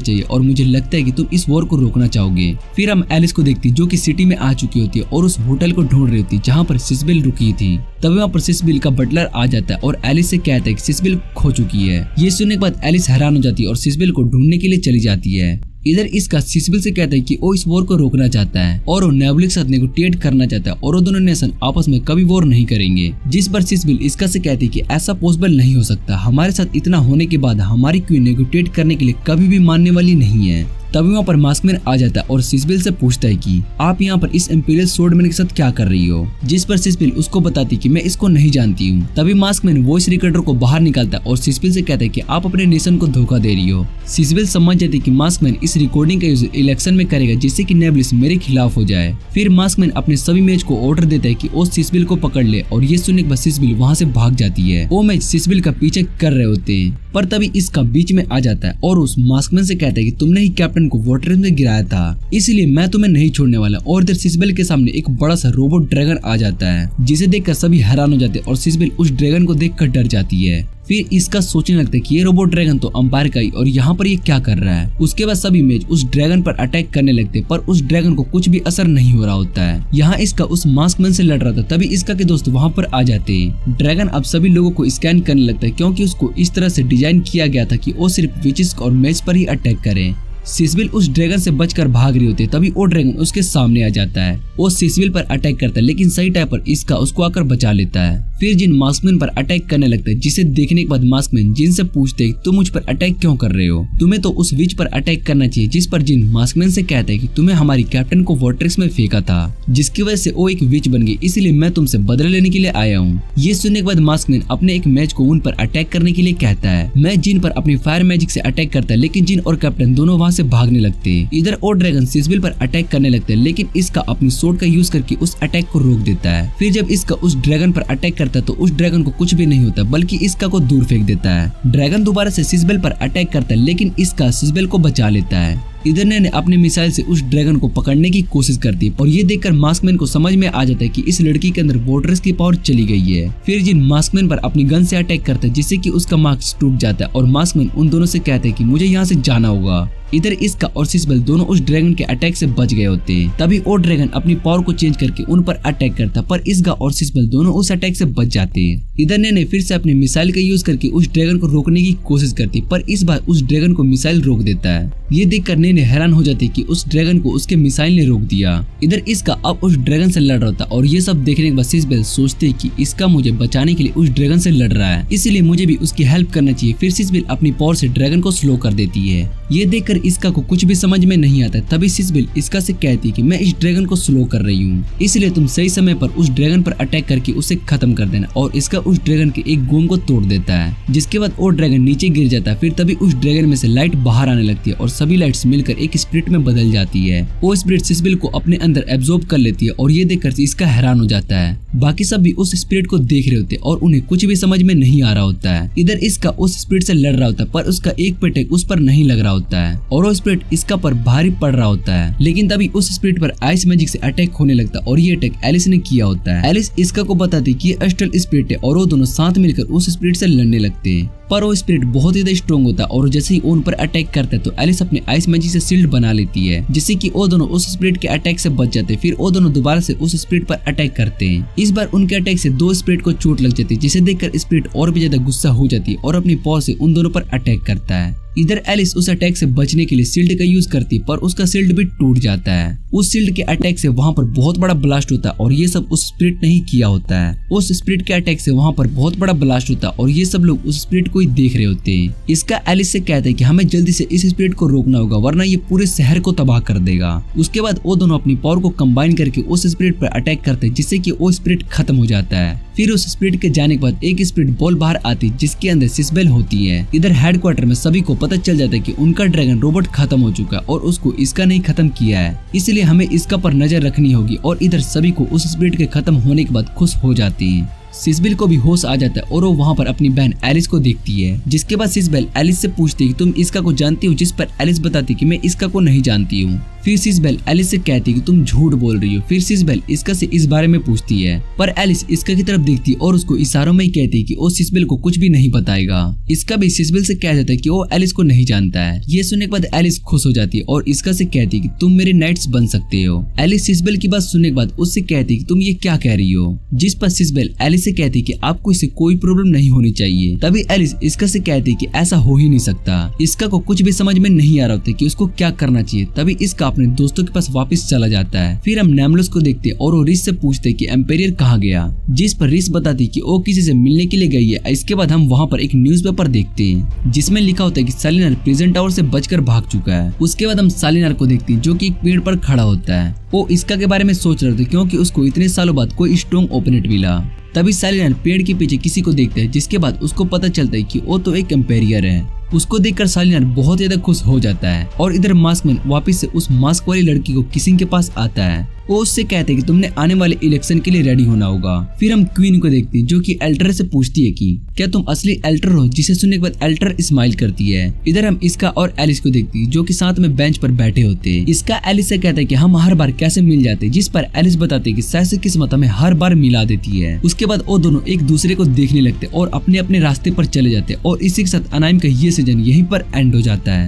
चाहिए और मुझे लगता है कि तुम इस वॉर को रोकना चाहोगे। फिर हम एलिस को देखती जो कि सिटी में आ चुकी होती है और उस होटल को ढूंढ रही होती जहाँ पर सिसबेल रुकी थी। तभी वहाँ पर सिसबेल का बटलर आ जाता है और एलिस से कहता है कि सिसबेल खो चुकी है। ये सुनने के बाद एलिस हैरान हो जाती है और सिसबेल को ढूंढने के लिए चली जाती है। इधर इसका सिसबेल से कहता है कि वो इस वॉर को रोकना चाहता है और वो नेबुला के साथ नेगोशिएट करना चाहता है और वो दोनों नेशन आपस में कभी वॉर नहीं करेंगे। जिस पर सिसबेल इसका से कहती है कि ऐसा पॉसिबल नहीं हो सकता, हमारे साथ इतना होने के बाद हमारी क्वीन नेगोशिएट करने के लिए कभी भी मानने वाली नहीं है। तभी वहाँ पर मास्कमैन आ जाता है और सिसबेल से पूछता है कि आप यहाँ पर इस इंपीरियल स्वॉर्डमैन के साथ क्या कर रही हो। जिस पर सिसबेल उसको बताती कि मैं इसको नहीं जानती हूँ। तभी मास्कमैन वॉइस रिकॉर्डर को बाहर निकालता है और सिसबेल से कहता है कि आप अपने नेशन को धोखा दे रही हो। सिसबेल समझ जाती है कि मास्कमैन इस रिकॉर्डिंग का यूज इलेक्शन में करेगा जिससे कि नेबुलस मेरे खिलाफ हो जाए। फिर मास्कमैन अपने सभी मैच को ऑर्डर देता है कि वो सिसबेल को पकड़ ले और ये सुनने के बाद सिसबेल वहाँ से भाग जाती है। वो मैच सिसबेल का पीछे कर रहे होते हैं पर तभी इसका बीच में आ जाता है और उस मास्कमैन से कहता है कि तुमने ही कैप्टन को वाटर में गिराया था, इसलिए मैं तुम्हें नहीं छोड़ने वाला। और इधर सिसबेल के सामने एक बड़ा सा रोबोट ड्रैगन आ जाता है जिसे देखकर सभी हैरान हो जाते हैं और सिसबेल उस ड्रैगन को देखकर डर जाती है। फिर इसका सोचने लगता है कि ये रोबोट ड्रैगन तो अंपायर का ही और यहाँ पर ये क्या कर रहा है। उसके बाद सभी मेज उस ड्रैगन पर अटैक करने लगते पर उस ड्रैगन को कुछ भी असर नहीं हो रहा होता है। यहाँ इसका उस मास्कमैन से लड़ रहा था तभी इसका के दोस्त वहाँ पर आ जाते हैं। ड्रैगन अब सभी लोगों को स्कैन करने लगता है क्योंकि उसको इस तरह से डिजाइन किया गया था कि वो सिर्फ विचेस और मेज पर ही अटैक करे। सिसबेल उस ड्रैगन से बचकर भाग रही होती है तभी वो ड्रैगन उसके सामने आ जाता है। वो सिसबेल पर अटैक करता है लेकिन सही टाइम पर इसका उसको आकर बचा लेता है। फिर जिन मास्कमैन पर अटैक करने लगता है जिसे देखने के बाद मास्कमैन जिन से पूछते हैं तुम मुझ पर अटैक क्यों कर रहे हो, तुम्हें तो उस विच पर अटैक करना चाहिए। जिस पर जिन मास्कमैन से कहता है कि तुम्हें हमारी कैप्टन को वॉटरिक्स में फेंका था जिसकी वजह से वो एक विच बन गई, इसलिए मैं तुमसे बदला लेने के लिए आया हूँ। ये सुनने के बाद मास्कमैन अपने एक मैच को उन पर अटैक करने के लिए कहता है। मैं जिन पर अपनी फायर मैजिक से अटैक करता है लेकिन जिन और कैप्टन दोनों वहाँ से भागने लगते। इधर और ड्रैगन सिसबेल पर अटैक करने लगता है लेकिन इसका अपनी सोर्ड का यूज करके उस अटैक को रोक देता है। फिर जब इसका उस ड्रैगन पर अटैक करता है तो उस ड्रैगन को कुछ भी नहीं होता बल्कि इसका को दूर फेंक देता है। ड्रैगन दोबारा से सिसबेल पर अटैक करता है लेकिन इसका सिसबेल को बचा लेता है। इधर ने अपने मिसाइल से उस ड्रैगन को पकड़ने की कोशिश करती है और ये देखकर मास्कमैन को समझ में आ जाता है कि इस लड़की के अंदर वॉटरिक्स की पावर चली गई है। फिर जिन मास्कमैन पर अपनी गन से अटैक करता है जिससे कि उसका मास्क टूट जाता है और मास्कमैन उन दोनों से कहते हैं कि मुझे यहाँ से जाना होगा। इधर इसका और सिसबेल दोनों उस ड्रैगन के अटैक से बच गए होते हैं। तभी वो ड्रैगन अपनी पावर को चेंज करके उन पर अटैक करता पर इसका और सिसबेल दोनों उस अटैक से बच जाते हैं। इधर ने फिर से अपनी मिसाइल का यूज करके उस ड्रैगन को रोकने की कोशिश करती पर इस बार उस ड्रैगन को मिसाइल रोक देता है। ये देखकर ने हैरान हो जाती कि उस ड्रैगन को उसके मिसाइल ने रोक दिया। इधर इसका अब उस ड्रैगन से लड़ रहा था और ये सब देखने के बाद सिसबेल सोचते कि इसका मुझे बचाने के लिए उस ड्रैगन से लड़ रहा है, इसलिए मुझे भी उसकी हेल्प करना चाहिए। फिर सिसबेल अपनी पावर से ड्रैगन को स्लो कर देती है। ये देखकर इसका को कुछ भी समझ में नहीं आता। तभी सिसबेल इसका से कहती कि मैं इस ड्रैगन को स्लो कर रही हूँ, इसलिए तुम सही समय पर उस ड्रैगन पर अटैक करके उसे खत्म कर देना। और इसका उस ड्रैगन के एक गोम को तोड़ देता है जिसके बाद वो ड्रैगन नीचे गिर जाता है। फिर तभी उस ड्रैगन में से लाइट बाहर आने लगती है और सभी लाइट्स मिल मिलकर एक स्पिरिट में बदल जाती है। वो स्पिरिट सिसबेल को अपने अंदर एब्जॉर्ब कर लेती है और ये देखकर इसका हैरान हो जाता है। बाकी सब भी उस स्पिरिट को देख रहे होते और उन्हें कुछ भी समझ में नहीं आ रहा होता है। इधर इसका उस स्पिरिट से लड़ रहा होता है पर उसका एक भी अटैक उस पर नहीं लग रहा होता है और वो स्पिरिट इसका पर भारी पड़ रहा होता है। लेकिन तभी उस स्पिरिट पर आइस मैजिक से अटैक होने लगता है और ये अटैक एलिस ने किया होता है। एलिस इसका को बताती कि ये एस्ट्रल स्पिरिट है और वो दोनों साथ मिलकर उस स्पिरिट से लड़ने लगते हैं। पर वो स्पिरिट बहुत ही स्ट्रॉन्ग होता है और जैसे ही उन पर अटैक करता है तो एलिस अपने आइस मैजिक से शील्ड बना लेती है, जिससे कि वो दोनों उस स्पिरिट के अटैक से बच जाते हैं। फिर वो दोनों दोबारा से उस स्पिरिट पर अटैक करते हैं। इस बार उनके अटैक से दो स्पिरिट को चोट लग जाती है, जिसे देखकर स्पिरिट और भी ज्यादा गुस्सा हो जाती है और अपनी पावर से उन दोनों पर अटैक करता है। इधर एलिस उस अटैक से बचने के लिए शील्ड का यूज करती है पर उसका शील्ड भी टूट जाता है। उस शील्ड के अटैक से वहां पर बहुत बड़ा ब्लास्ट होता है और ये सब उस स्पिरिट ने ही किया होता है। उस स्पिरिट के अटैक से वहां पर बहुत बड़ा ब्लास्ट होता है और ये सब लोग उस स्पिरिट को ही देख रहे होते हैं। इसका एलिस से कहता है कि हमें जल्दी से इस स्पिरिट को रोकना होगा वरना ये पूरे शहर को तबाह कर देगा। उसके बाद वो दोनों अपनी पावर को कंबाइन करके उस स्पिरिट पर अटैक करते हैं, जिससे कि वो स्पिरिट खत्म हो जाता है। फिर उस स्पिरिट के जाने के बाद एक स्पिरिट बॉल बाहर आती है जिसके अंदर सिसबेल होती है। इधर हेडक्वार्टर में सभी को पता चल जाता है कि उनका ड्रैगन रोबोट खत्म हो चुका है और उसको इसका नहीं खत्म किया है, इसलिए हमें इसका पर नजर रखनी होगी। और इधर सभी को उस स्पिरिट के खत्म होने के बाद खुश हो जाती है। सिसबेल को भी होश आ जाता है और वो वहाँ पर अपनी बहन एलिस को देखती है, जिसके बाद सिसबेल एलिस से पूछती है कि तुम इसका को जानती हो, जिस पर एलिस बताती कि मैं इसका को नहीं जानती हूँ। फिर सिसबेल एलिस से कहती है कि तुम झूठ बोल रही हो। फिर सिसबेल इसका से इस बारे में पूछती है पर एलिस इसका की तरफ देखती है और उसको इशारों में ही कहती है कि वो सिसबेल को कुछ भी नहीं बताएगा। इसका भी सिसबेल से कह देता है कि वो एलिस को नहीं जानता है। ये सुनने के बाद एलिस खुश हो जाती है और इसका से कहती है कि तुम मेरे नाइट्स बन सकते हो। एलिस सिसबेल की बात सुनने के बाद उससे कहती है कि तुम ये क्या कह रही हो, जिस पर सिसबेल एलिस से कहती है कि आपको इससे कोई प्रॉब्लम नहीं होनी चाहिए। तभी एलिस इसका से कहती है कि ऐसा हो ही नहीं सकता। इसका को कुछ भी समझ में नहीं आ रहा होता कि उसको क्या करना चाहिए। तभी इसका अपने दोस्तों के पास वापस चला जाता है। फिर हम नेमलस को देखते हैं और वो रिस से पूछते हैं कि एम्पेरियर कहाँ गया, जिस पर रिस बताती कि वो किसी से मिलने के लिए गई है। इसके बाद हम वहाँ पर एक न्यूज़पेपर देखते हैं जिसमें लिखा होता है कि सालिनार प्रिजन टावर से बचकर भाग चुका है। उसके बाद हम सालिनार को देखते हैं जो कि एक पेड़ पर खड़ा होता है। वो इसका के बारे में सोच रहे थे क्योंकि उसको इतने सालों बाद कोई स्ट्रॉन्ग ओपोनेंट मिला। तभी सालिनार पेड़ के पीछे किसी को देखता है, जिसके बाद उसको पता चलता है कि वो तो एक एम्पेरियर है। उसको देखकर सालिनार बहुत ज्यादा खुश हो जाता है और इधर मास्कमैन वापस से उस मास्क वाली लड़की को किसिंग के पास आता है। वो उससे कहते हैं कि तुमने आने वाले इलेक्शन के लिए रेडी होना होगा। फिर हम क्वीन को देखते हैं जो कि एल्टर से पूछती है कि क्या तुम असली एल्टर हो, जिसे सुनने के बाद एल्टर स्माइल करती है। इधर हम इसका और एलिस को देखती है जो कि साथ में बेंच पर बैठे होते हैं। इसका एलिस से कहता है कि हम हर बार कैसे मिल जाते हैं, जिस पर एलिस बताते हैं कि शायद से किस्मत हमें हर बार मिला देती है। उसके बाद वो दोनों एक दूसरे को देखने लगते और अपने अपने रास्ते पर चले जाते और इसी के साथ अनाइम का ये सीजन यहीं पर एंड हो जाता है।